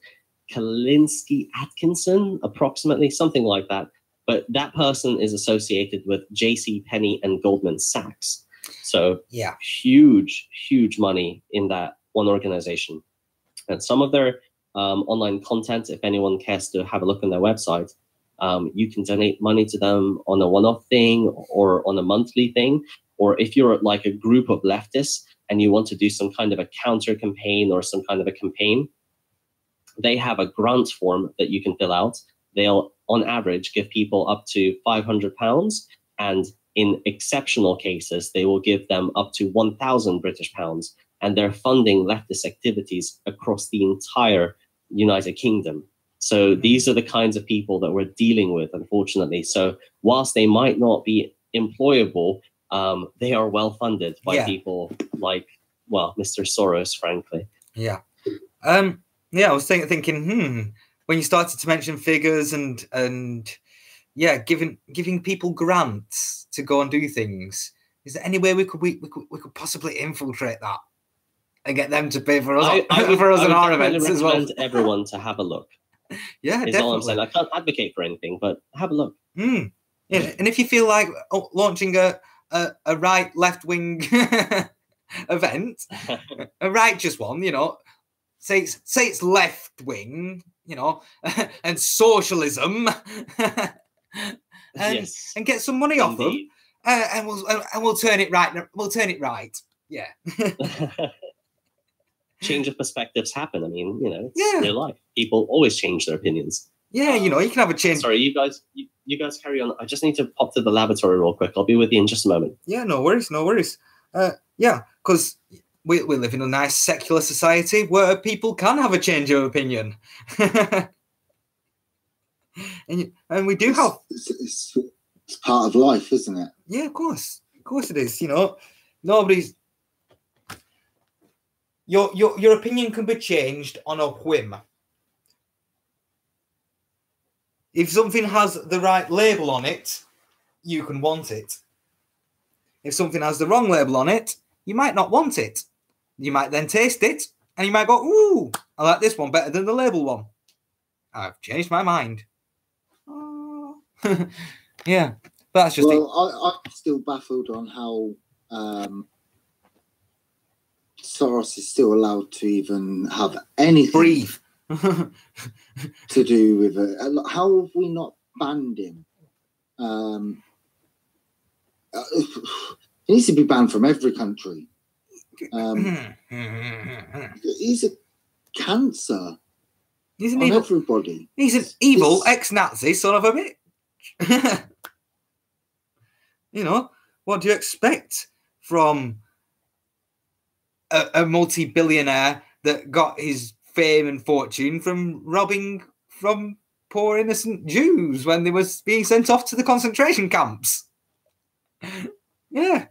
Kalinske Atkinson, approximately, something like that. But that person is associated with J.C. Penney and Goldman Sachs. So yeah, huge money in that one organization. And some of their online content, if anyone cares to have a look on their website, you can donate money to them on a one-off thing or on a monthly thing. Or if you're like a group of leftists and you want to do some kind of a counter campaign or some kind of a campaign, they have a grant form that you can fill out. They'll, on average, give people up to £500, and in exceptional cases, they will give them up to 1,000 British pounds, and they're funding leftist activities across the entire United Kingdom. So these are the kinds of people that we're dealing with, unfortunately. So whilst they might not be employable, they are well funded by people like, well, Mr. Soros, frankly. Yeah. I was thinking, when you started to mention figures and giving people grants to go and do things, is there any way we could possibly infiltrate that and get them to pay for us and our events as well? I recommend everyone to have a look. Yeah, is definitely. All I'm saying. I can't advocate for anything, but have a look. Yeah, and if you feel like launching a right left wing event, a righteous one, say it's left wing, and socialism, and get some money off them, and we'll turn it right. We'll turn it right. Yeah. Change of perspectives happen. I mean, it's real life. People always change their opinions. Yeah, you can have a change. Sorry, you guys carry on. I just need to pop to the lavatory real quick. I'll be with you in just a moment. Yeah, no worries. Because we live in a nice secular society where people can have a change of opinion. and we do have... It's part of life, isn't it? Yeah, of course. Of course it is. Nobody's... Your opinion can be changed on a whim. If something has the right label on it, you can want it. If something has the wrong label on it, you might not want it. You might then taste it, and you might go, ooh, I like this one better than the label one. I've changed my mind. Oh. Yeah, but that's just... Well, I'm still baffled on how Soros is still allowed to even have anything... Breathe. to do with it. How have we not banned him? He needs to be banned from every country. He's a cancer. He's an on evil, everybody. He's an evil ex-Nazi son of a bitch. What do you expect from a multi-billionaire that got his fame and fortune from robbing from poor innocent Jews when they were being sent off to the concentration camps? Yeah.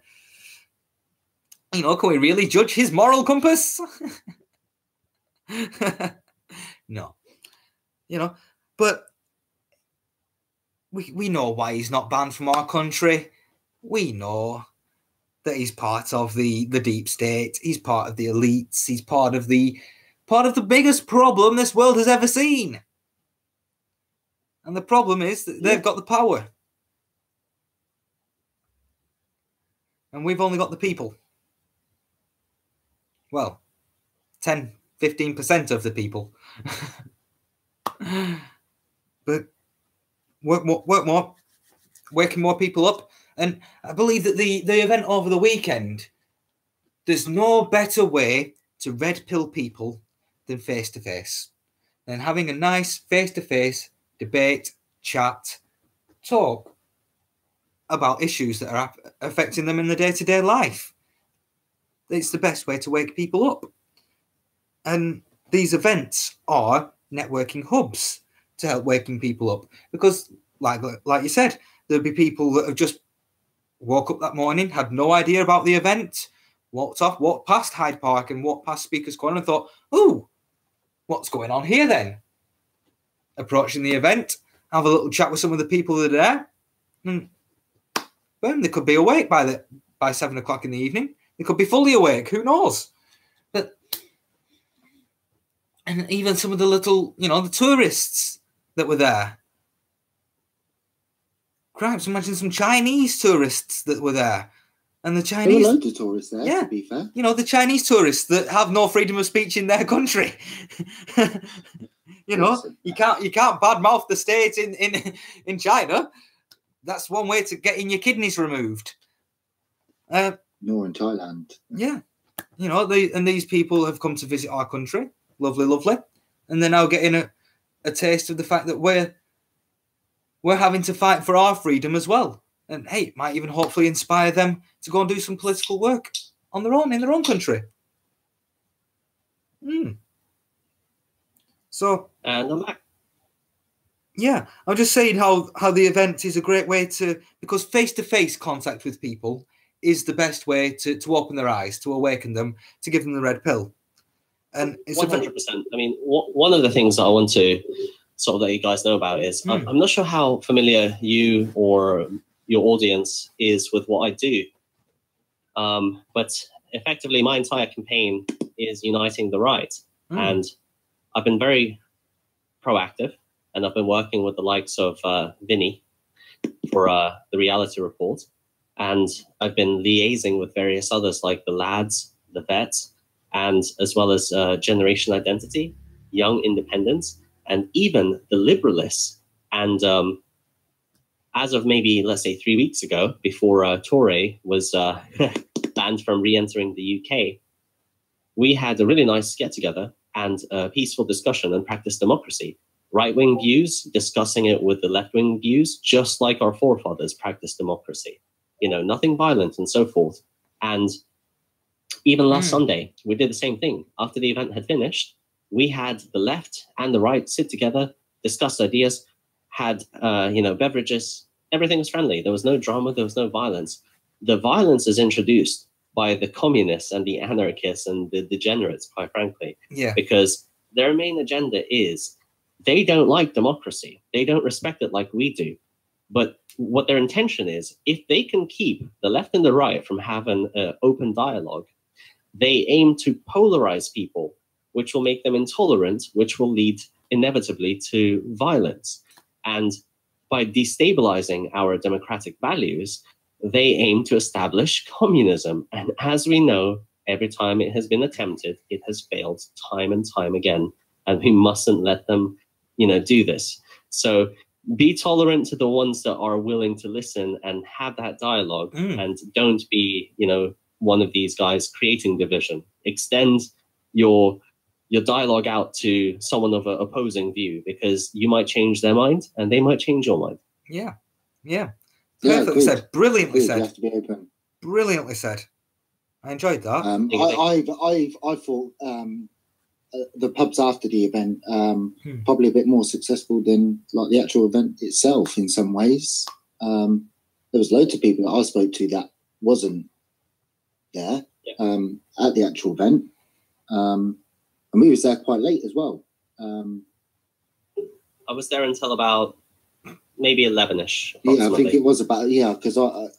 Can we really judge his moral compass? No. you know. But we know why he's not banned from our country. We know that he's part of the deep state. He's part of the elites. He's part of the biggest problem this world has ever seen. And the problem is that they've got the power. And we've only got the people. Well, 10, 15% of the people. But work more, waking more people up. And I believe that the event over the weekend, there's no better way to red pill people than face-to-face. Than having a nice face-to-face debate, chat, talk about issues that are affecting them in the day-to-day life. It's the best way to wake people up. And these events are networking hubs to help waking people up. Because, like you said, there'll be people that have just woke up that morning, had no idea about the event, walked past Hyde Park and walked past Speaker's Corner and thought, oh, what's going on here then? Approaching the event, have a little chat with some of the people that are there, and boom, they could be awake by 7 o'clock in the evening. They could be fully awake. Who knows? And even some of the little, the tourists that were there. Cripes, imagine some Chinese tourists that were there. And the Chinese... There were loads of tourists there, to be fair. The Chinese tourists that have no freedom of speech in their country. You can't badmouth the state in China. That's one way to getting your kidneys removed. Nor in Thailand. Yeah. These people have come to visit our country. Lovely, lovely. And they're now getting a taste of the fact that we're having to fight for our freedom as well. And hey, it might even hopefully inspire them to go and do some political work on their own in their own country. So, and I'm back. Yeah, I'm just saying how the event is a great way because face-to-face contact with people is the best way to open their eyes, to awaken them, to give them the red pill. And it's 100%. I mean, one of the things that I want to sort of let you guys know about is I'm not sure how familiar you or your audience is with what I do. But effectively, my entire campaign is uniting the right. And I've been very proactive, and I've been working with the likes of Vinny for the reality report. And I've been liaising with various others like the Lads, the Vets, and as well as Generation Identity, Young Independents, and even the Liberalists. And as of maybe, let's say, 3 weeks ago, before Toure was banned from re-entering the UK, we had a really nice get-together and a peaceful discussion and practice democracy. Right-wing views, discussing it with the left-wing views, just like our forefathers practiced democracy. Nothing violent and so forth. And even last Sunday, we did the same thing. After the event had finished, we had the left and the right sit together, discuss ideas, had beverages. Everything was friendly. There was no drama. There was no violence. The violence is introduced by the communists and the anarchists and the degenerates, quite frankly. Yeah. Because their main agenda is they don't like democracy. They don't respect it like we do. But what their intention is, if they can keep the left and the right from having an open dialogue, they aim to polarize people, which will make them intolerant, which will lead inevitably to violence. And by destabilizing our democratic values, they aim to establish communism. And as we know, every time it has been attempted, it has failed time and time again. And we mustn't let them, do this. So be tolerant to the ones that are willing to listen and have that dialogue, and don't be, one of these guys creating division. Extend your dialogue out to someone of an opposing view, because you might change their mind and they might change your mind. Yeah. Perfectly said. Brilliantly said. You have to be open. Brilliantly said. I enjoyed that. I thought the pubs after the event probably a bit more successful than like the actual event itself in some ways. There was loads of people that I spoke to that wasn't there at the actual event, and we was there quite late as well. I was there until about maybe 11ish. Yeah, I think it was about because it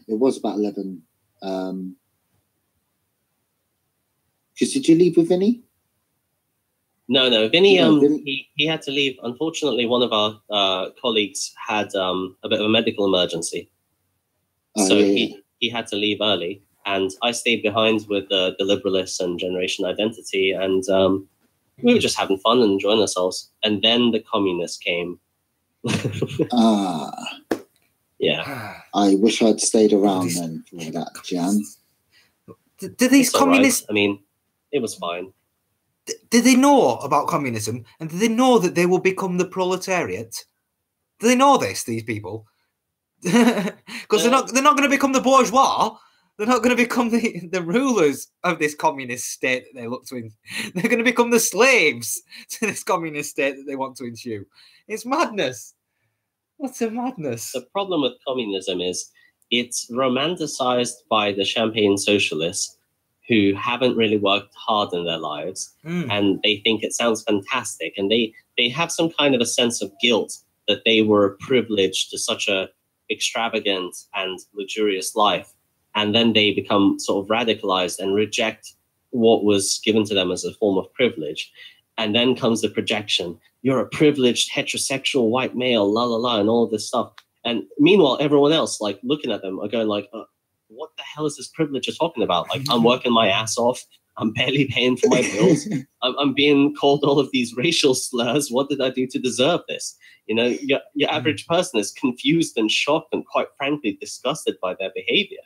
was about 11. Because did you leave with Vinny? No, Vinny. No, Vin- he had to leave. Unfortunately, one of our colleagues had a bit of a medical emergency, so he had to leave early, and I stayed behind with the Liberalists and Generation Identity, and we were just having fun and enjoying ourselves. And then the communists came. Yeah. I wish I'd stayed around then for that, Jan. Do these communists? Right. I mean, it was fine. Did they know about communism, and did they know that they will become the proletariat? Do they know this? These people, because they're not going to become the bourgeois. They're not going to become the rulers of this communist state that they look to. They're going to become the slaves to this communist state that they want to ensue. It's madness. What's a madness? The problem with communism is it's romanticized by the champagne socialists who haven't really worked hard in their lives, and they think it sounds fantastic, and they have some kind of a sense of guilt that they were privileged to such a extravagant and luxurious life, and then they become sort of radicalized and reject what was given to them as a form of privilege. And then comes the projection: you're a privileged heterosexual white male, la la la, and all this stuff. And meanwhile, everyone else, like, looking at them are going like, what the hell is this privilege you're talking about? Like, I'm working my ass off. I'm barely paying for my bills. I'm being called all of these racial slurs. What did I do to deserve this? You know, your average person is confused and shocked and, quite frankly, disgusted by their behavior.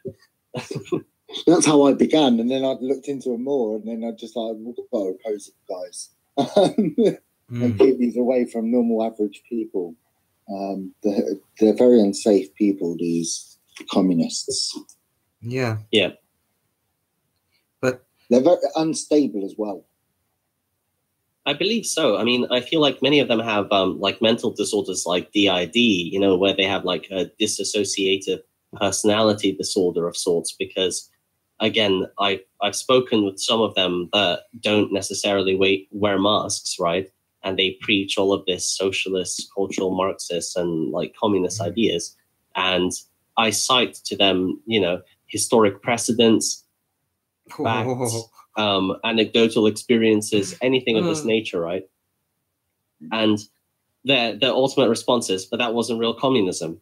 That's how I began. And then I looked into it more, and then I just like, we've got to oppose it, guys. And keep these away from normal average people. They're very unsafe people, these communists. Yeah. But they're very unstable as well. I believe so. I mean, I feel like many of them have like mental disorders like DID, you know, where they have like a dissociative personality disorder of sorts, because again, I've spoken with some of them that don't necessarily wear masks, right? And they preach all of this socialist, cultural Marxist, and like communist ideas. And I cite to them, you know, historic precedents, facts, anecdotal experiences, anything of this nature, right? And their ultimate response is, but that wasn't real communism.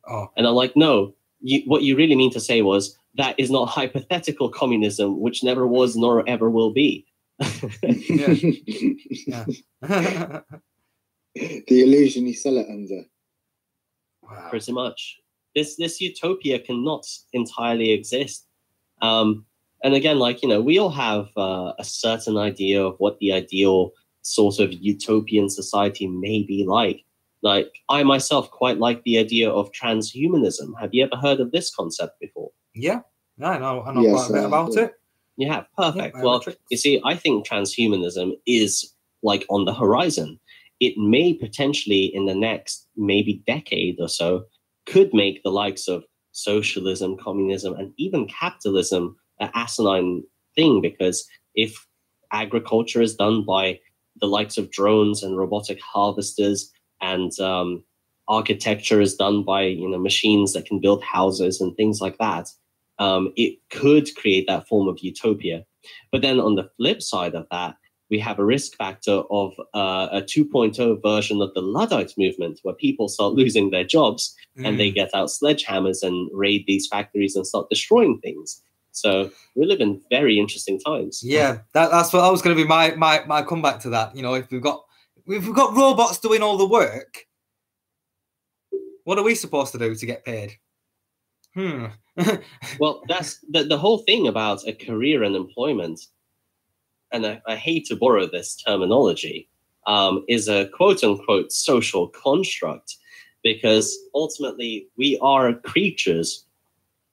And I'm like, no, what you really mean to say was, that is not hypothetical communism, which never was nor ever will be. The illusion you sell it under. Wow. Pretty much. This utopia cannot entirely exist. And again, like, you know, we all have a certain idea of what the ideal sort of utopian society may be like. Like, I myself quite like the idea of transhumanism. Have you ever heard of this concept before? Yeah, I know quite a bit about it. You have? Perfect. Yeah, well, you see, I think transhumanism is like on the horizon. It may potentially, in the next maybe decade or so, could make the likes of socialism, communism, and even capitalism an asinine thing, because if agriculture is done by the likes of drones and robotic harvesters, and architecture is done by, you know, machines that can build houses and things like that, it could create that form of utopia. But then on the flip side of that, we have a risk factor of a 2.0 version of the Luddite movement, where people start losing their jobs and they get out sledgehammers and raid these factories and start destroying things. So we live in very interesting times. Yeah, that's what I was going to be my comeback to that. You know, if we've got robots doing all the work, what are we supposed to do to get paid? Well, that's the whole thing about a career and employment. And I hate to borrow this terminology, is a quote-unquote social construct, because ultimately we are creatures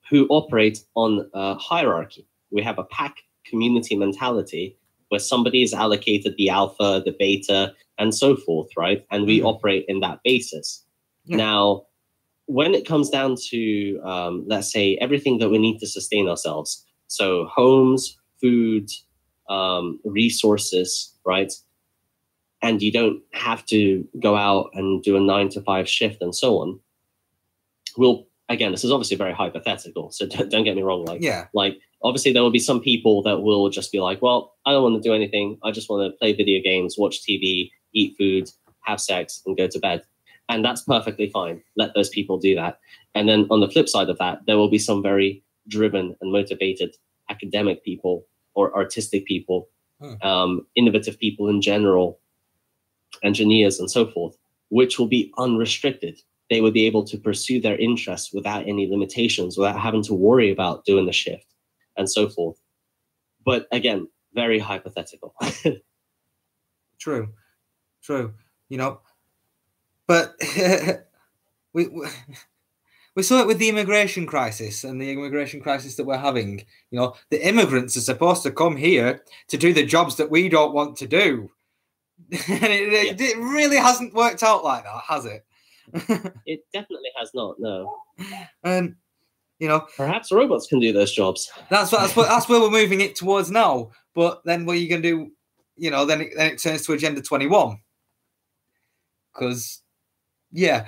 who operate on a hierarchy. We have a pack community mentality where somebody is allocated the alpha, the beta, and so forth, right? And we operate in that basis. Yeah. Now, when it comes down to, let's say, everything that we need to sustain ourselves, so homes, food, resources, right? and you don't have to go out and do a 9 to 5 shift and so on, again, this is obviously very hypothetical, so don't get me wrong. Like obviously there will be some people that will just be like, well, I don't want to do anything. I just want to play video games, watch TV, eat food, have sex, and go to bed. And that's perfectly fine. Let those people do that. And then on the flip side of that, there will be some very driven and motivated academic people or artistic people, innovative people in general, engineers and so forth, which will be unrestricted. They would be able to pursue their interests without any limitations, without having to worry about doing the shift and so forth. But again, very hypothetical. True. You know, but we saw it with the immigration crisis and the immigration crisis that we're having. You know, the immigrants are supposed to come here to do the jobs that we don't want to do. And it really hasn't worked out like that, has it? It definitely has not, no. And you know, perhaps robots can do those jobs. That's where we're moving it towards now. But then what are you going to do? You know, then it turns to Agenda 21. Because, yeah.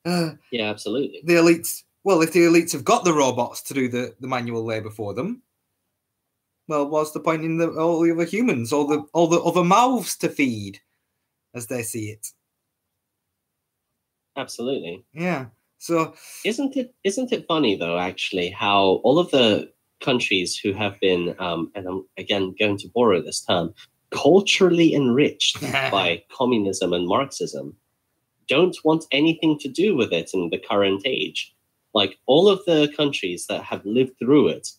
Yeah, absolutely. The elites, well, if the elites have got the robots to do the manual labor for them, well, what's the point in all the other humans, all the other mouths to feed, as they see it? Absolutely. Yeah. So isn't it funny though, actually, how all of the countries who have been, and I'm again going to borrow this term, culturally enriched by communism and Marxism, don't want anything to do with it in the current age. Like all of the countries that have lived through it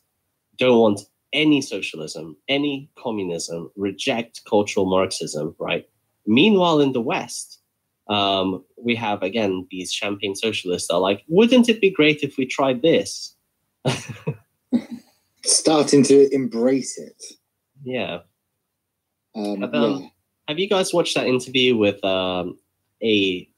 don't want any socialism, any communism, reject cultural Marxism, right? Meanwhile, in the West, we have, again, these champagne socialists that are like, wouldn't it be great if we tried this? Starting to embrace it. Yeah. Yeah. Have you guys watched that interview with a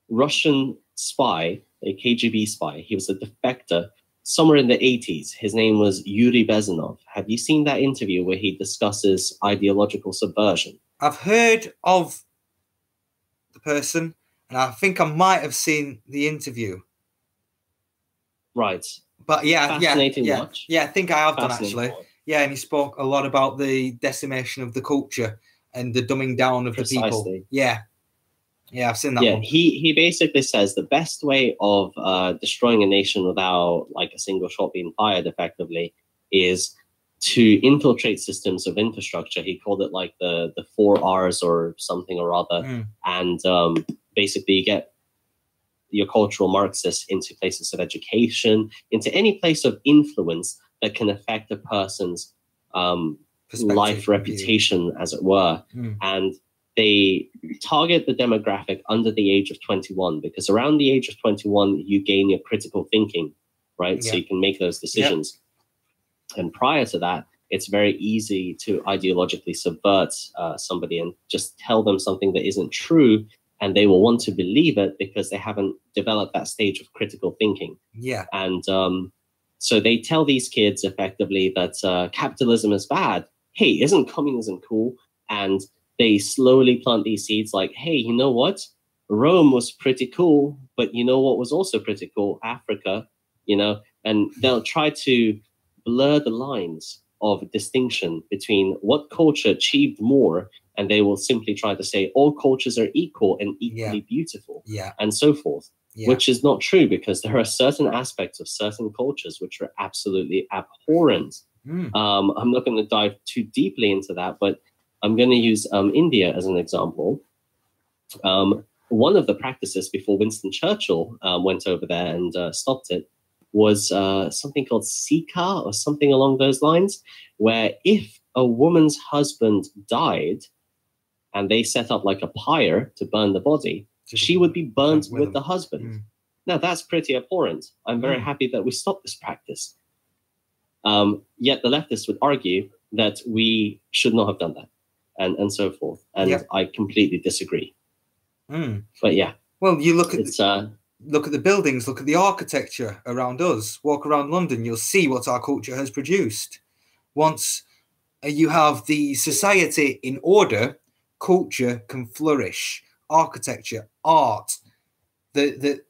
Russian spy, a KGB spy? He was a defector somewhere in the 80s. His name was Yuri Bezanov. Have you seen that interview where he discusses ideological subversion? I've heard of the person, and I think I might have seen the interview. Right. But yeah, fascinating yeah, watch. Yeah, I think I have done actually. Watch. Yeah, and he spoke a lot about the decimation of the culture and the dumbing down of the people. Yeah. Yeah, I've seen that one. He basically says the best way of destroying a nation without like a single shot being fired effectively is to infiltrate systems of infrastructure. He called it like the 4 R's or something or other. And basically you get your cultural Marxists into places of education, into any place of influence that can affect a person's life reputation, as it were. And they target the demographic under the age of 21, because around the age of 21, you gain your critical thinking, right? Yeah. So you can make those decisions. Yeah. And prior to that, it's very easy to ideologically subvert somebody and just tell them something that isn't true, and they will want to believe it because they haven't developed that stage of critical thinking. Yeah. And so they tell these kids effectively that capitalism is bad. Hey, isn't communism cool? And they slowly plant these seeds like, hey, you know what? Rome was pretty cool, but you know what was also pretty cool? Africa, you know? And they'll try to blur the lines of distinction between what culture achieved more, and they will simply try to say all cultures are equal and equally beautiful, and so forth, which is not true, because there are certain aspects of certain cultures which are absolutely abhorrent. I'm not going to dive too deeply into that, but I'm going to use India as an example. One of the practices before Winston Churchill went over there and stopped it was something called Sika or something along those lines, where if a woman's husband died and they set up like a pyre to burn the body, she would be burnt with the husband. Now, that's pretty abhorrent. I'm very happy that we stopped this practice. Yet the leftists would argue that we should not have done that, and so forth. And I completely disagree. But yeah. Well, you look at look at the buildings, look at the architecture around us. Walk around London, you'll see what our culture has produced. Once you have the society in order, culture can flourish, architecture, art, the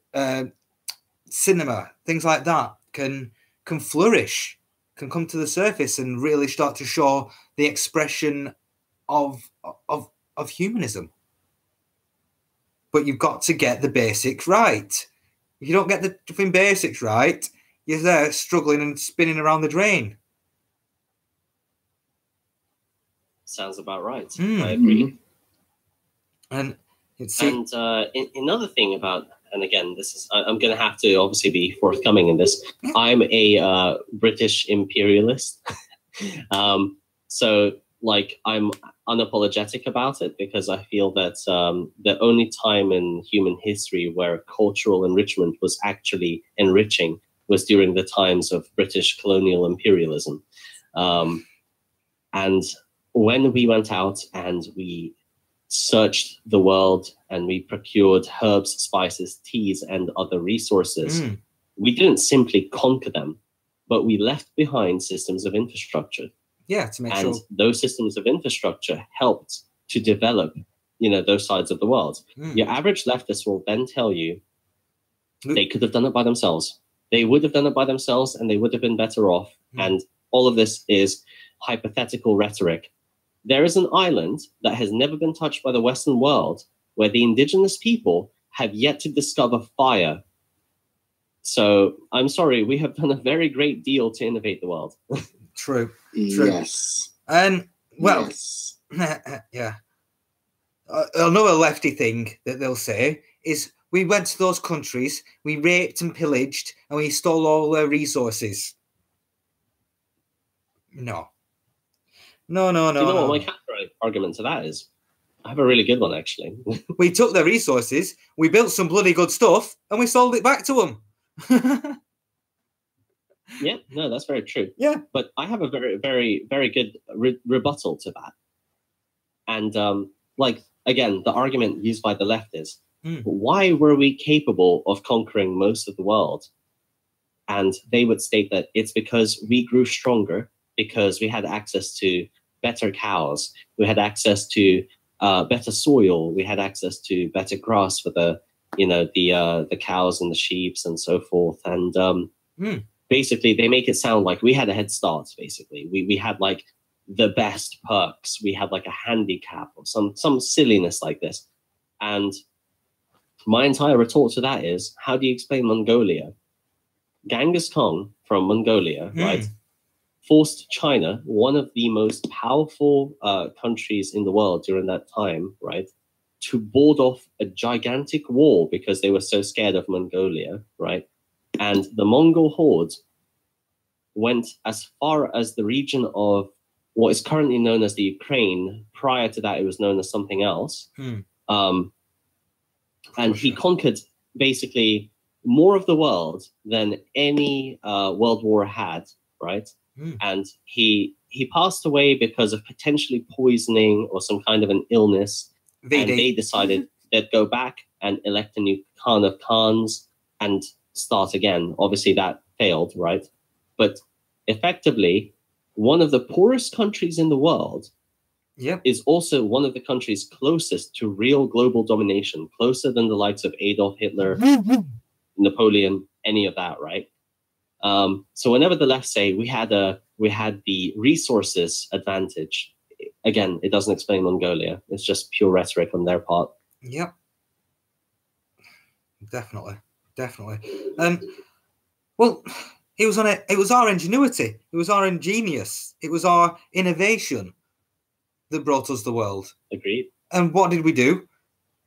cinema, things like that can flourish, can come to the surface and really start to show the expression of humanism. But you've got to get the basics right. If you don't get the basics right, you're there struggling and spinning around the drain. Sounds about right. I agree. And another thing about, and again, this is, I'm going to have to obviously be forthcoming in this. I'm a British imperialist. So like I'm unapologetic about it, because I feel that the only time in human history where cultural enrichment was actually enriching was during the times of British colonial imperialism. And when we went out and we searched the world and we procured herbs, spices, teas, and other resources, we didn't simply conquer them, but we left behind systems of infrastructure. Yeah, to make and sure those systems of infrastructure helped to develop, those sides of the world. Your average leftist will then tell you they could have done it by themselves. They would have done it by themselves, and they would have been better off. And all of this is hypothetical rhetoric. There is an island that has never been touched by the Western world where the indigenous people have yet to discover fire. So I'm sorry, we have done a very great deal to innovate the world. True. Yes. And well, Yes. yeah. Another lefty thing that they'll say is we went to those countries, we raped and pillaged, and we stole all their resources. No. No. Do you know what my counter argument to that is? I have a really good one, actually. We took their resources, we built some bloody good stuff, and we sold it back to them. Yeah, no, that's very true. Yeah. But I have a very, very, very good rebuttal to that. And again, the argument used by the left is, why were we capable of conquering most of the world? And they would state that it's because we grew stronger, because we had access to better cows, we had access to better soil, we had access to better grass for the cows and the sheep and so forth. And basically, they make it sound like we had a head start. Basically, we had like the best perks. We had like a handicap or some silliness like this. And my entire retort to that is, how do you explain Mongolia? Genghis Khan from Mongolia, right, forced China, one of the most powerful countries in the world during that time, right, to board off a gigantic war because they were so scared of Mongolia, right? And the Mongol horde went as far as the region of what is currently known as the Ukraine. Prior to that, it was known as something else. And he conquered basically more of the world than any world war had, right? And he passed away because of potentially poisoning or some kind of an illness. And they decided they'd go back and elect a new Khan of Khans and start again. Obviously, that failed, right? But effectively, one of the poorest countries in the world is also one of the countries closest to real global domination, closer than the likes of Adolf Hitler, Napoleon, any of that, right? So whenever the left say we had the resources advantage, again, it doesn't explain Mongolia. It's just pure rhetoric on their part. Yep. Definitely. Well, it was our ingenuity, it was our ingenious, it was our innovation that brought us the world. Agreed. And what did we do?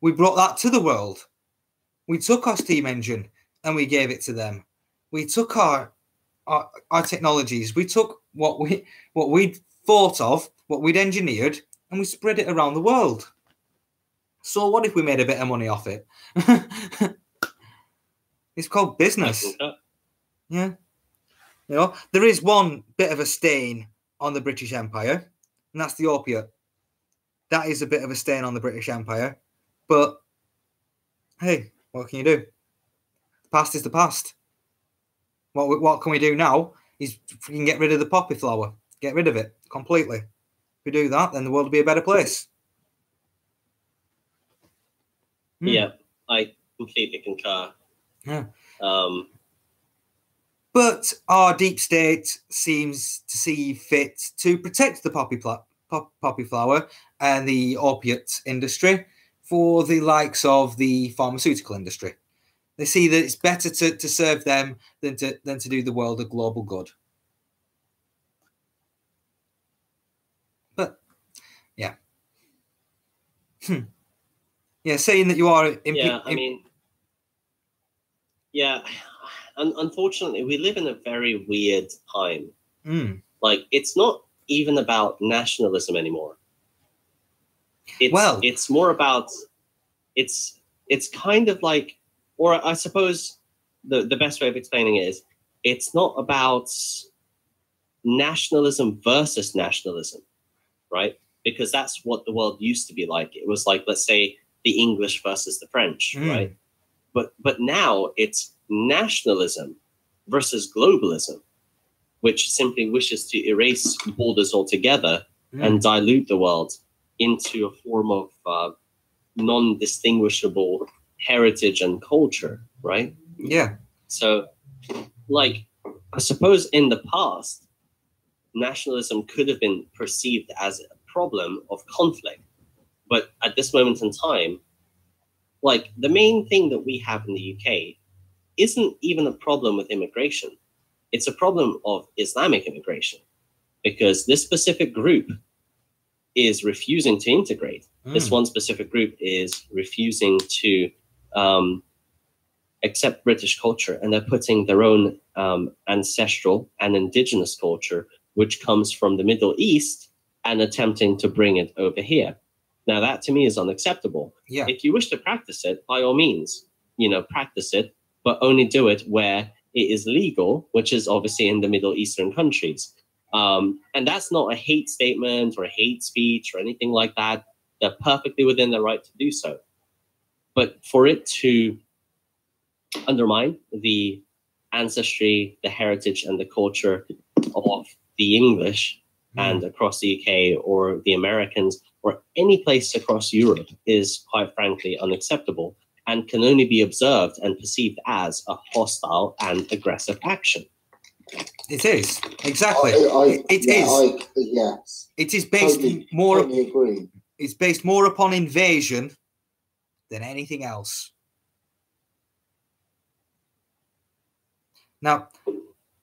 We brought that to the world. We took our steam engine and we gave it to them. We took our technologies. We took what we'd thought of, what we'd engineered, and we spread it around the world. So what if we made a bit of money off it? It's called business. Yeah. You know, there is one bit of a stain on the British Empire, and that's the opiate. That is a bit of a stain on the British Empire. But, hey, what can you do? The past is the past. What can we do now is we can get rid of the poppy flower. Get rid of it completely. we do that, then the world will be a better place. Yeah, I completely concur. Yeah. Um, But our deep state seems to see fit to protect the poppy flower and the opiate industry for the likes of the pharmaceutical industry. They see that it's better to serve them than to do the world a global good. But yeah, yeah, saying that you are. Unfortunately, we live in a very weird time. Like, it's not even about nationalism anymore. It's more about it's kind of like, or I suppose the best way of explaining it is, it's not about nationalism versus nationalism, right? Because that's what the world used to be like. It was like, let's say, the English versus the French, right? But now it's nationalism versus globalism, which simply wishes to erase borders altogether and dilute the world into a form of non-distinguishable heritage and culture, right? Yeah. So, like, I suppose in the past, nationalism could have been perceived as a problem of conflict. But at this moment in time, like, the main thing that we have in the UK isn't even a problem with immigration. It's a problem of Islamic immigration, because this specific group is refusing to integrate. This one specific group is refusing to accept British culture, and they're putting their own ancestral and indigenous culture, which comes from the Middle East, and attempting to bring it over here. Now, that to me is unacceptable. Yeah. If you wish to practice it, by all means, practice it, but only do it where it is legal, which is obviously in the Middle Eastern countries. And that's not a hate statement or a hate speech or anything like that. They're perfectly within their right to do so. But for it to undermine the ancestry, the heritage, and the culture of the English and across the UK or the Americans or any place across Europe is, quite frankly, unacceptable and can only be observed and perceived as a hostile and aggressive action. It is, exactly. Yes. It is based totally agree. It's based more upon invasion than anything else. Now,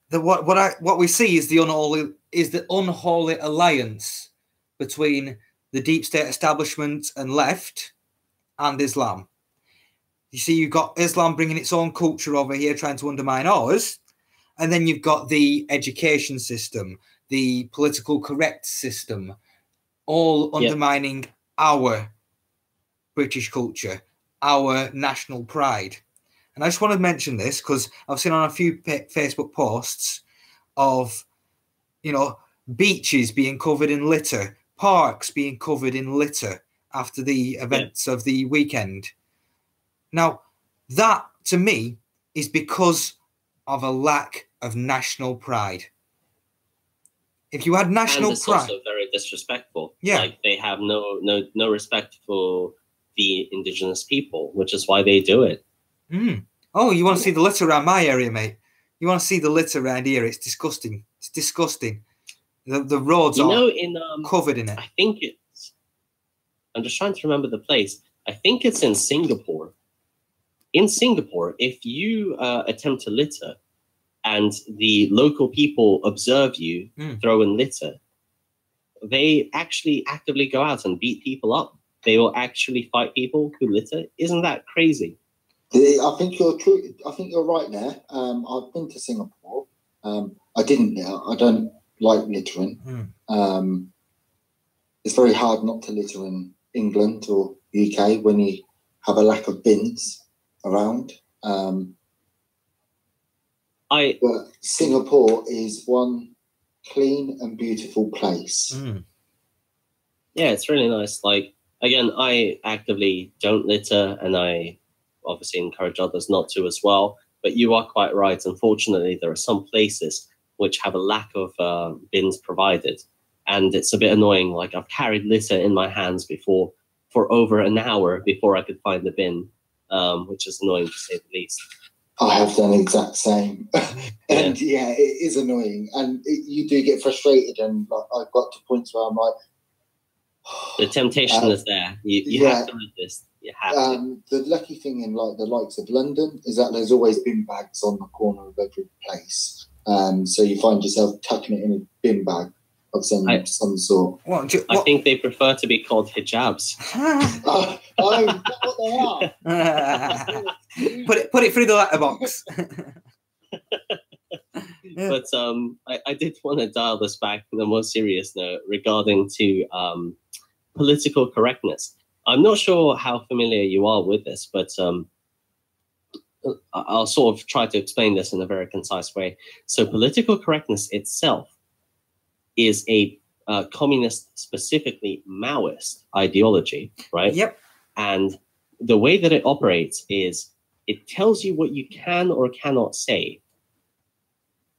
what we see is the unholy alliance between the deep state establishment and left and Islam. You see, you've got Islam bringing its own culture over here, trying to undermine ours. And then you've got the education system, the political correct system, all undermining our British culture, our national pride. And I just want to mention this because I've seen on a few Facebook posts of, beaches being covered in litter, parks being covered in litter after the events of the weekend. Now, that to me is because of a lack of national pride. If you had national and it's pride, also very disrespectful. Yeah, like they have no respect for the indigenous people, which is why they do it. Oh, you want to see the litter around my area, mate? You want to see the litter around here? It's disgusting. It's disgusting. The roads are covered in it. I think it's. I'm just trying to remember the place. I think it's in Singapore. In Singapore, if you attempt to litter and the local people observe you throw in litter, they actually actively go out and beat people up. They will actually fight people who litter. Isn't that crazy? I think you're true. I think you're right there. I've been to Singapore. I didn't. I don't like littering. It's very hard not to litter in England or UK when you have a lack of bins around. But Singapore is one clean and beautiful place. Yeah, it's really nice. Like, again, I actively don't litter, and I obviously encourage others not to as well. But you are quite right. Unfortunately, there are some places which have a lack of bins provided. and it's a bit annoying. Like I've carried litter in my hands before for over an hour before I could find the bin, which is annoying to say the least. I have done the exact same, and yeah, it is annoying, and you do get frustrated, and like, I've got to points where I'm like, the temptation is there. You have to resist. You have to. The lucky thing in like the likes of London is that there's always bin bags on the corner of every place, so you find yourself tucking it in a bin bag of some sort. I think they prefer to be called hijabs. Oh, that's what they are. Put it through the letterbox. Yeah. But I did want to dial this back on a more serious note regarding to political correctness. I'm not sure how familiar you are with this, but I'll sort of try to explain this in a very concise way. So political correctness itself is a communist, specifically Maoist ideology, right? Yep. And the way that it operates is it tells you what you can or cannot say,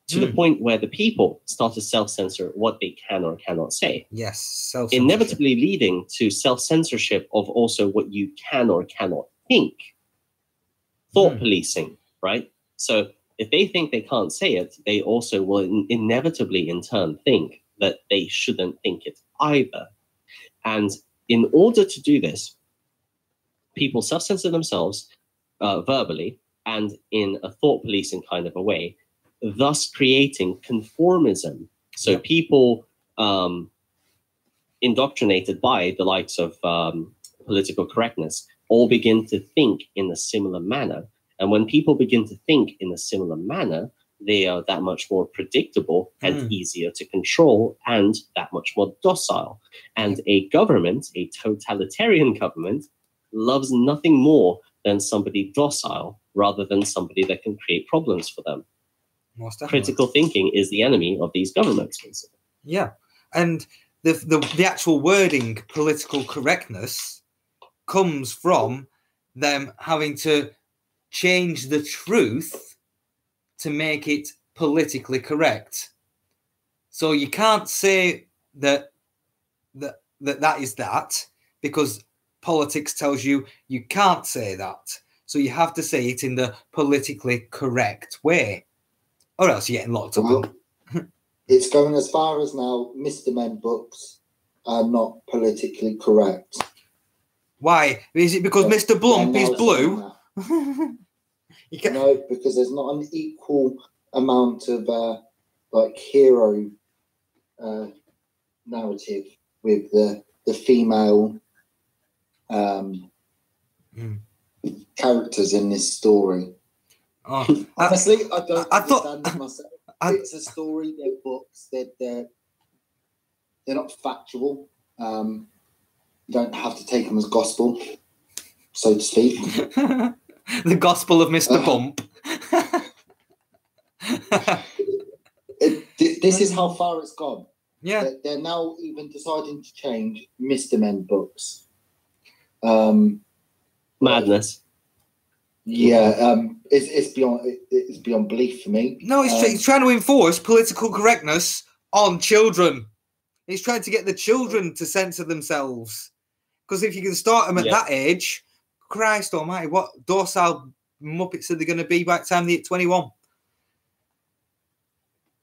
to the point where the people start to self-censor what they can or cannot say. Yes, self-censorship. Inevitably leading to self-censorship of also what you can or cannot think. Thought policing, right? So if they think they can't say it, they also will inevitably in turn think that they shouldn't think it either. And in order to do this, people self-censor themselves verbally and in a thought policing kind of a way, thus creating conformism. So people indoctrinated by the likes of political correctness all begin to think in a similar manner. And when people begin to think in a similar manner, they are that much more predictable and easier to control and that much more docile. And a government, a totalitarian government, loves nothing more than somebody docile rather than somebody that can create problems for them. Critical thinking is the enemy of these governments, basically. Yeah, and the actual wording political correctness comes from them having to change the truth to make it politically correct. So you can't say that is that, because politics tells you you can't say that. So you have to say it in the politically correct way, or else you're getting locked up. It's going as far as now Mr. Men books are not politically correct. Why? Is it because Mr. Blump is blue? No, because there's not an equal amount of like hero narrative with the female characters in this story. Honestly, I don't understand it myself. It's a story. They're books. They're not factual. You don't have to take them as gospel, so to speak. The gospel of Mr. Bump. This is how far it's gone. Yeah, they're now even deciding to change Mr. Men books. Madness. Yeah, it's beyond belief for me. No, he's trying to enforce political correctness on children. He's trying to get the children to censor themselves. Because if you can start them at that age, Christ almighty, what docile muppets are they going to be by the time they hit 21?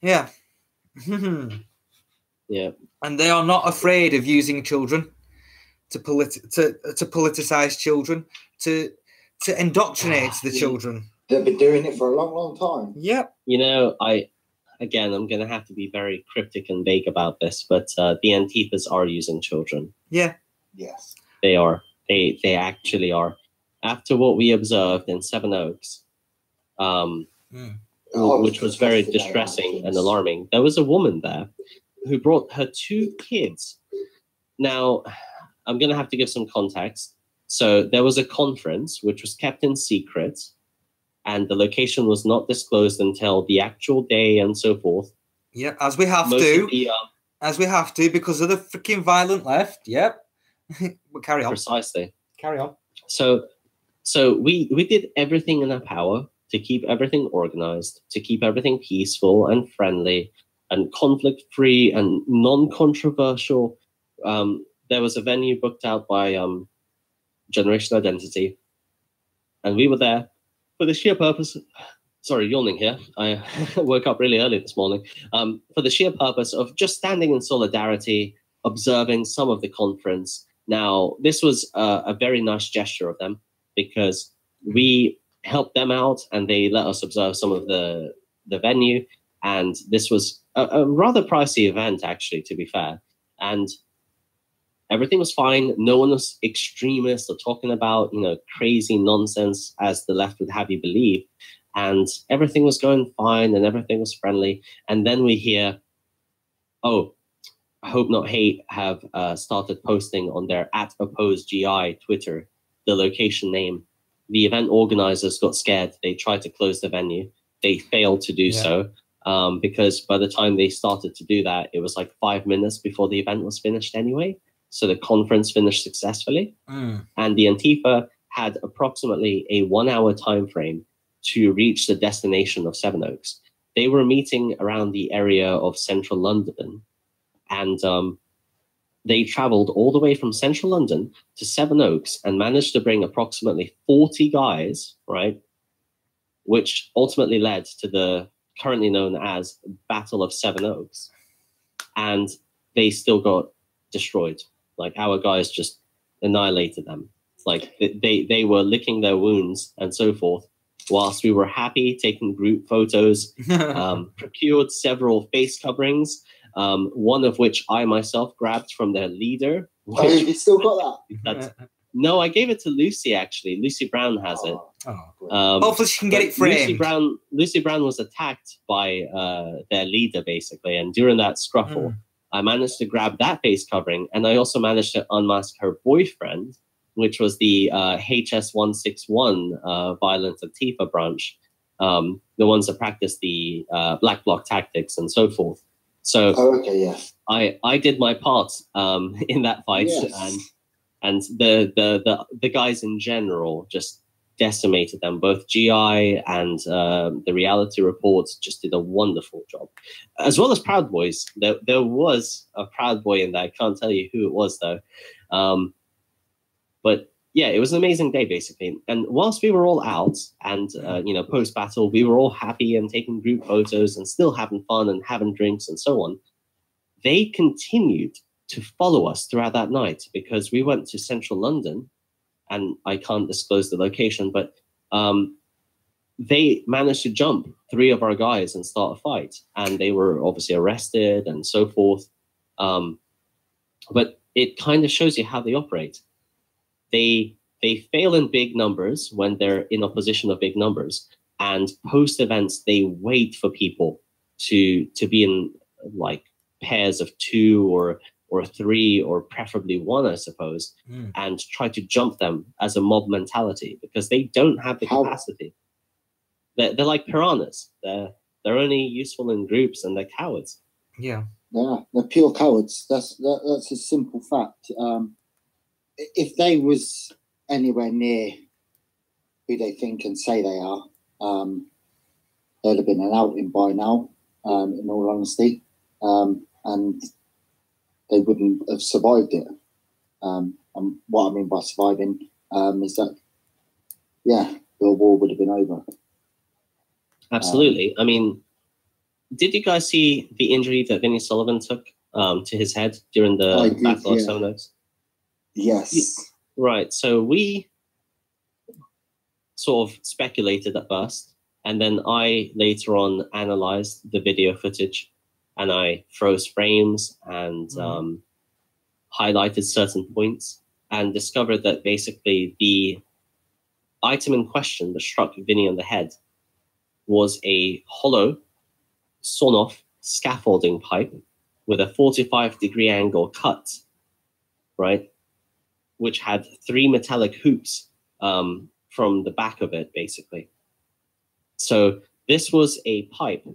Yeah. Yeah. And they are not afraid of using children to politicize children, to indoctrinate the children. They've been doing it for a long, long time. Yep. You know, I'm going to have to be very cryptic and vague about this, but the Antifas are using children. Yeah. Yes. They are. They actually are. After what we observed in Sevenoaks, which was very distressing and alarming, there was a woman there who brought her 2 kids. Now, I'm going to have to give some context. So there was a conference which was kept in secret, and the location was not disclosed until the actual day and so forth. Yeah, as we have to, because of the freaking violent left. Yep. But carry on. Precisely. Carry on. So we did everything in our power to keep everything organized, to keep everything peaceful and friendly, and conflict-free and non-controversial. There was a venue booked out by Generation Identity, and we were there for the sheer purpose. Sorry, yawning here. I woke up really early this morning. For the sheer purpose of just standing in solidarity, observing some of the conference. Now, this was a very nice gesture of them because we helped them out and they let us observe some of the venue. And this was a rather pricey event, actually, to be fair. And everything was fine. No one was extremist or talking about, crazy nonsense as the left would have you believe. And everything was going fine and everything was friendly. And then we hear, oh, Hope Not Hate have started posting on their @OpposeGI Twitter the location name. The event organizers got scared. They tried to close the venue. They failed to do so because by the time they started to do that, it was like 5 minutes before the event was finished anyway. So the conference finished successfully. And the Antifa had approximately a 1 hour time frame to reach the destination of Sevenoaks. They were meeting around the area of central London. And they traveled all the way from central London to Sevenoaks and managed to bring approximately 40 guys, right? Which ultimately led to the currently known as Battle of Sevenoaks. And they still got destroyed. Like, our guys just annihilated them. Like, they were licking their wounds and so forth, whilst we were happy taking group photos, procured several face coverings, one of which I myself grabbed from their leader. Oh, you still got that? No, I gave it to Lucy, actually. Lucy Brown has it. Hopefully she can get it framed. Lucy Brown was attacked by their leader, basically. And during that scuffle, I managed to grab that face covering. And I also managed to unmask her boyfriend, which was the HS-161 violent Antifa branch, the ones that practice the black bloc tactics and so forth. So I did my part in that fight, and the guys in general just decimated them. Both GI and the reality reports just did a wonderful job, as well as Proud Boys. There was a Proud Boy in there. I can't tell you who it was though. But yeah, it was an amazing day, basically. And whilst we were all out and, post-battle, we were all happy and taking group photos and still having fun and having drinks and so on. They continued to follow us throughout that night because we went to central London, and I can't disclose the location, but they managed to jump 3 of our guys and start a fight. And they were obviously arrested and so forth. But it kind of shows you how they operate. They fail in big numbers when they're in opposition of big numbers, and post events they wait for people to be in like pairs of 2 or 3 or preferably 1, I suppose, and try to jump them as a mob mentality because they don't have the capacity. They're like piranhas. They're only useful in groups, and they're cowards. Yeah, they're pure cowards. That's a simple fact. If they was anywhere near who they think and say they are, there'd have been an outing by now, in all honesty, and they wouldn't have survived it. And what I mean by surviving is that, the war would have been over. Absolutely. I mean, did you guys see the injury that Vinnie Sullivan took to his head during the Battle of Sevenoaks? Yes. Right. So we sort of speculated at first, and then I later on analyzed the video footage, and I froze frames and highlighted certain points and discovered that basically the item in question that struck Vinny on the head was a hollow, sawn-off scaffolding pipe with a 45-degree angle cut, right, which had 3 metallic hoops from the back of it, basically. So this was a pipe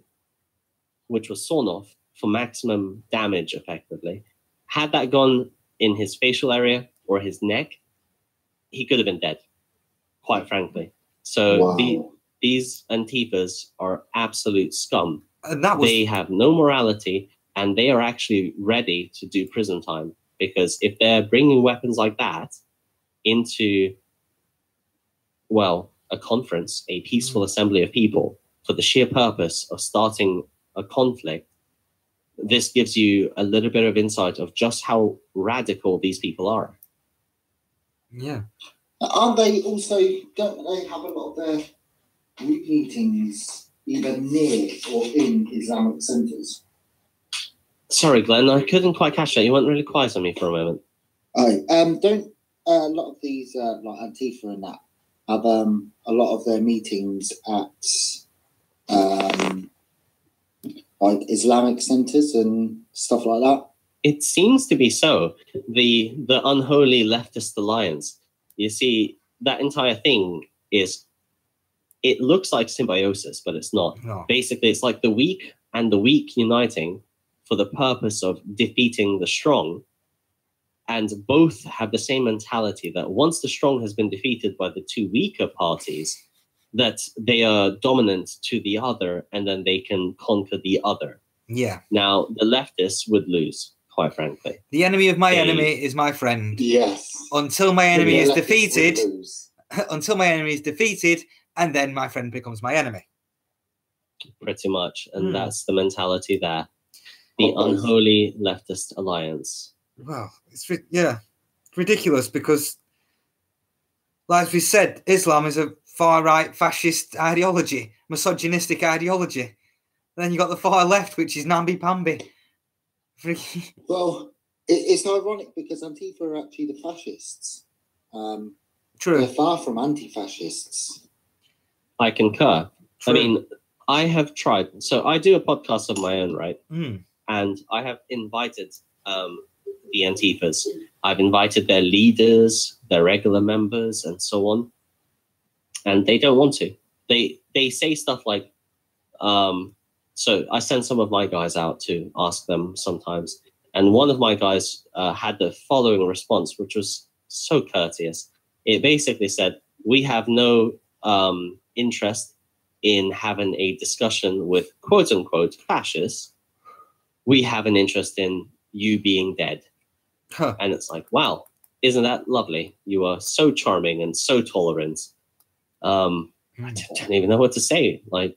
which was sawn off for maximum damage, effectively. Had that gone in his facial area or his neck, he could have been dead, quite frankly. So these Antifas are absolute scum. And that was... They have no morality, and they are actually ready to do prison time, because if they're bringing weapons like that into, well, a conference, a peaceful assembly of people, for the sheer purpose of starting a conflict, this gives you a little bit of insight of just how radical these people are. Yeah. Aren't they also, don't they have a lot of their group meetings either near or in Islamic centres? Sorry, Glenn, I couldn't quite catch that. You went really quiet on me for a moment. Oh, don't a lot of these, like Antifa and that, have a lot of their meetings at like Islamic centres and stuff like that? It seems to be so. The unholy leftist alliance. You see, that entire thing is, it looks like symbiosis, but it's not. No. Basically, it's like the weak and the weak uniting for the purpose of defeating the strong. And both have the same mentality that once the strong has been defeated by the two weaker parties, that they are dominant to the other, and then they can conquer the other. Yeah. Now, the leftists would lose, quite frankly. The enemy of my enemy is my friend. Yes. Until my enemy Yeah, is leftists defeated, would lose. until my enemy is defeated, and then my friend becomes my enemy. Pretty much. And that's the mentality there. The Almost. unholy leftist alliance. Well, it's ridiculous because, like we said, Islam is a far-right fascist ideology, misogynistic ideology. Then you got the far left, which is namby-pamby. Well, it's ironic because Antifa are actually the fascists. True. They're far from anti-fascists. I concur. True. I mean, I have tried. So I do a podcast of my own, right? Mm. And I have invited the Antifas. I've invited their leaders, their regular members, and so on. And they don't want to. They say stuff like, so I send some of my guys out to ask them sometimes. And one of my guys had the following response, which was so courteous. It basically said, we have no interest in having a discussion with quote unquote fascists. We have an interest in you being dead. Huh. And it's like, wow, isn't that lovely? You are so charming and so tolerant. I don't even know what to say. Like,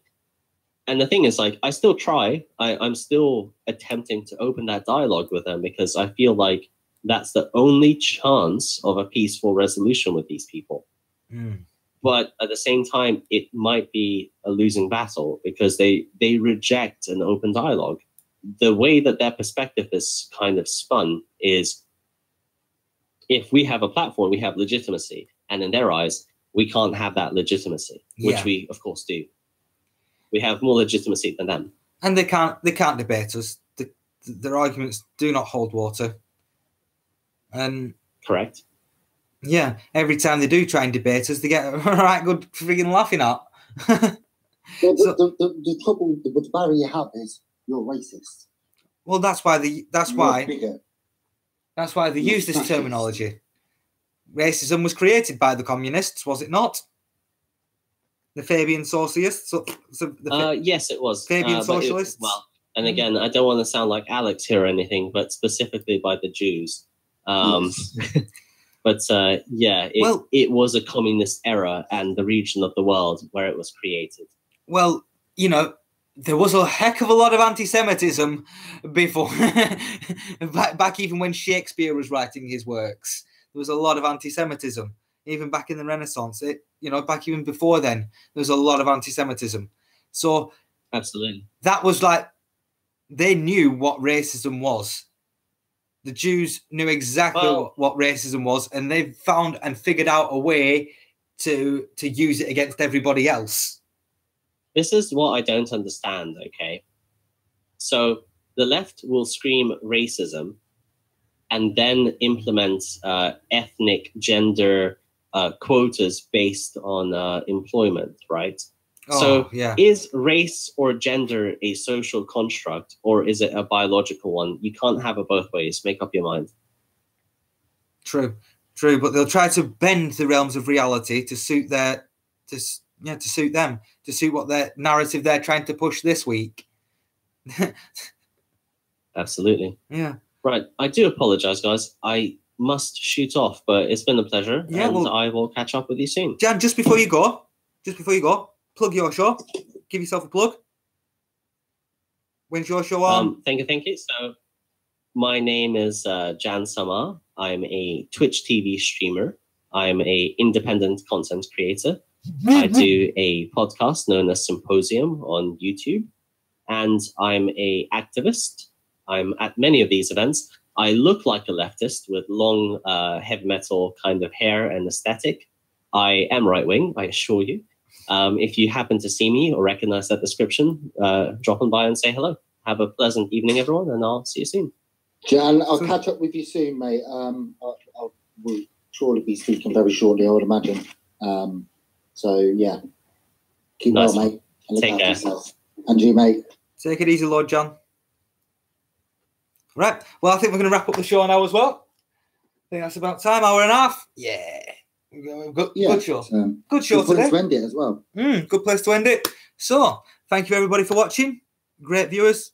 and the thing is, like, I still try. I'm still attempting to open that dialogue with them because I feel like that's the only chance of a peaceful resolution with these people. Mm. But at the same time, it might be a losing battle because they reject an open dialogue. The way that their perspective is kind of spun is, if we have a platform, we have legitimacy. And in their eyes, we can't have that legitimacy, which we, of course, do. We have more legitimacy than them. And they can't debate us. Their arguments do not hold water. And Correct. yeah, every time they do try and debate us, they get a right good frigging laughing at. Well, the trouble, the barrier you have is you're racist. Well, that's why they You're use this fascist. terminology. Racism was created by the communists, was it not? The Fabian socialists. Yes, it was. Fabian but socialists. Well, and again, I don't want to sound like Alex here or anything, but specifically by the Jews. Yes. But yeah, it was a communist era and the region of the world where it was created. Well, you know, there was a heck of a lot of anti-Semitism before, back even when Shakespeare was writing his works. There was a lot of anti-Semitism, even back in the Renaissance. Back even before then, there was a lot of anti-Semitism. So Absolutely. that was like, they knew what racism was. The Jews knew exactly what racism was, and they found and figured out a way to use it against everybody else. This is what I don't understand, okay? So the left will scream racism and then implement ethnic, gender quotas based on employment, right? So is race or gender a social construct, or is it a biological one? You can't have it both ways. Make up your mind. True, but they'll try to bend the realms of reality to suit to suit them, to suit what their narrative they're trying to push this week. Absolutely. Yeah. Right. I do apologize, guys. I must shoot off, but it's been a pleasure. Yeah, and well- I will catch up with you soon. Jan, just before you go, plug your show. Give yourself a plug. When's your show on? Thank you. So my name is Jan Samar. I'm a Twitch TV streamer. I'm a independent content creator. I do a podcast known as Symposium on YouTube, and I'm a activist. I'm at many of these events. I look like a leftist with long heavy metal kind of hair and aesthetic. I am right wing, I assure you. If you happen to see me or recognize that description, drop on by and say hello. Have a pleasant evening, everyone, and I'll see you soon. Jan, I'll catch up with you soon, mate. We'll surely be speaking very shortly, I would imagine. So, yeah. Keep Nice well, one. mate. And look Take after care. yourself. And you, mate. Take it easy, Lord John. Right. Well, I think we're going to wrap up the show now as well. I think that's about time. Hour and a half. Yeah. Good show. Good show Good place today. to end it as well. Good place to end it. So, thank you everybody for watching. Great viewers.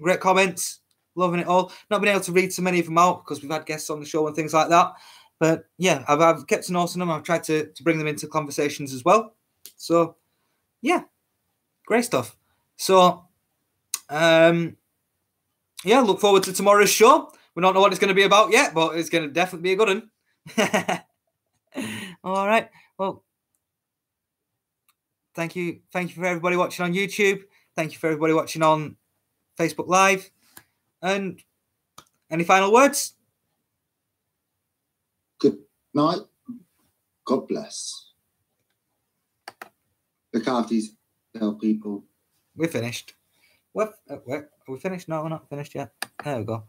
Great comments. Loving it all. Not been able to read so many of them out because we've had guests on the show and things like that. But yeah, I've kept to noting them. I've tried to bring them into conversations as well. So, yeah. Great stuff. So, yeah, look forward to tomorrow's show. We don't know what it's going to be about yet, but it's going to definitely be a good one. All right. Well, thank you for everybody watching on YouTube. Thank you for everybody watching on Facebook Live. And any final words? Good night. God bless. Look after these people. We're finished. What? Are we finished? No, we're not finished yet. There we go.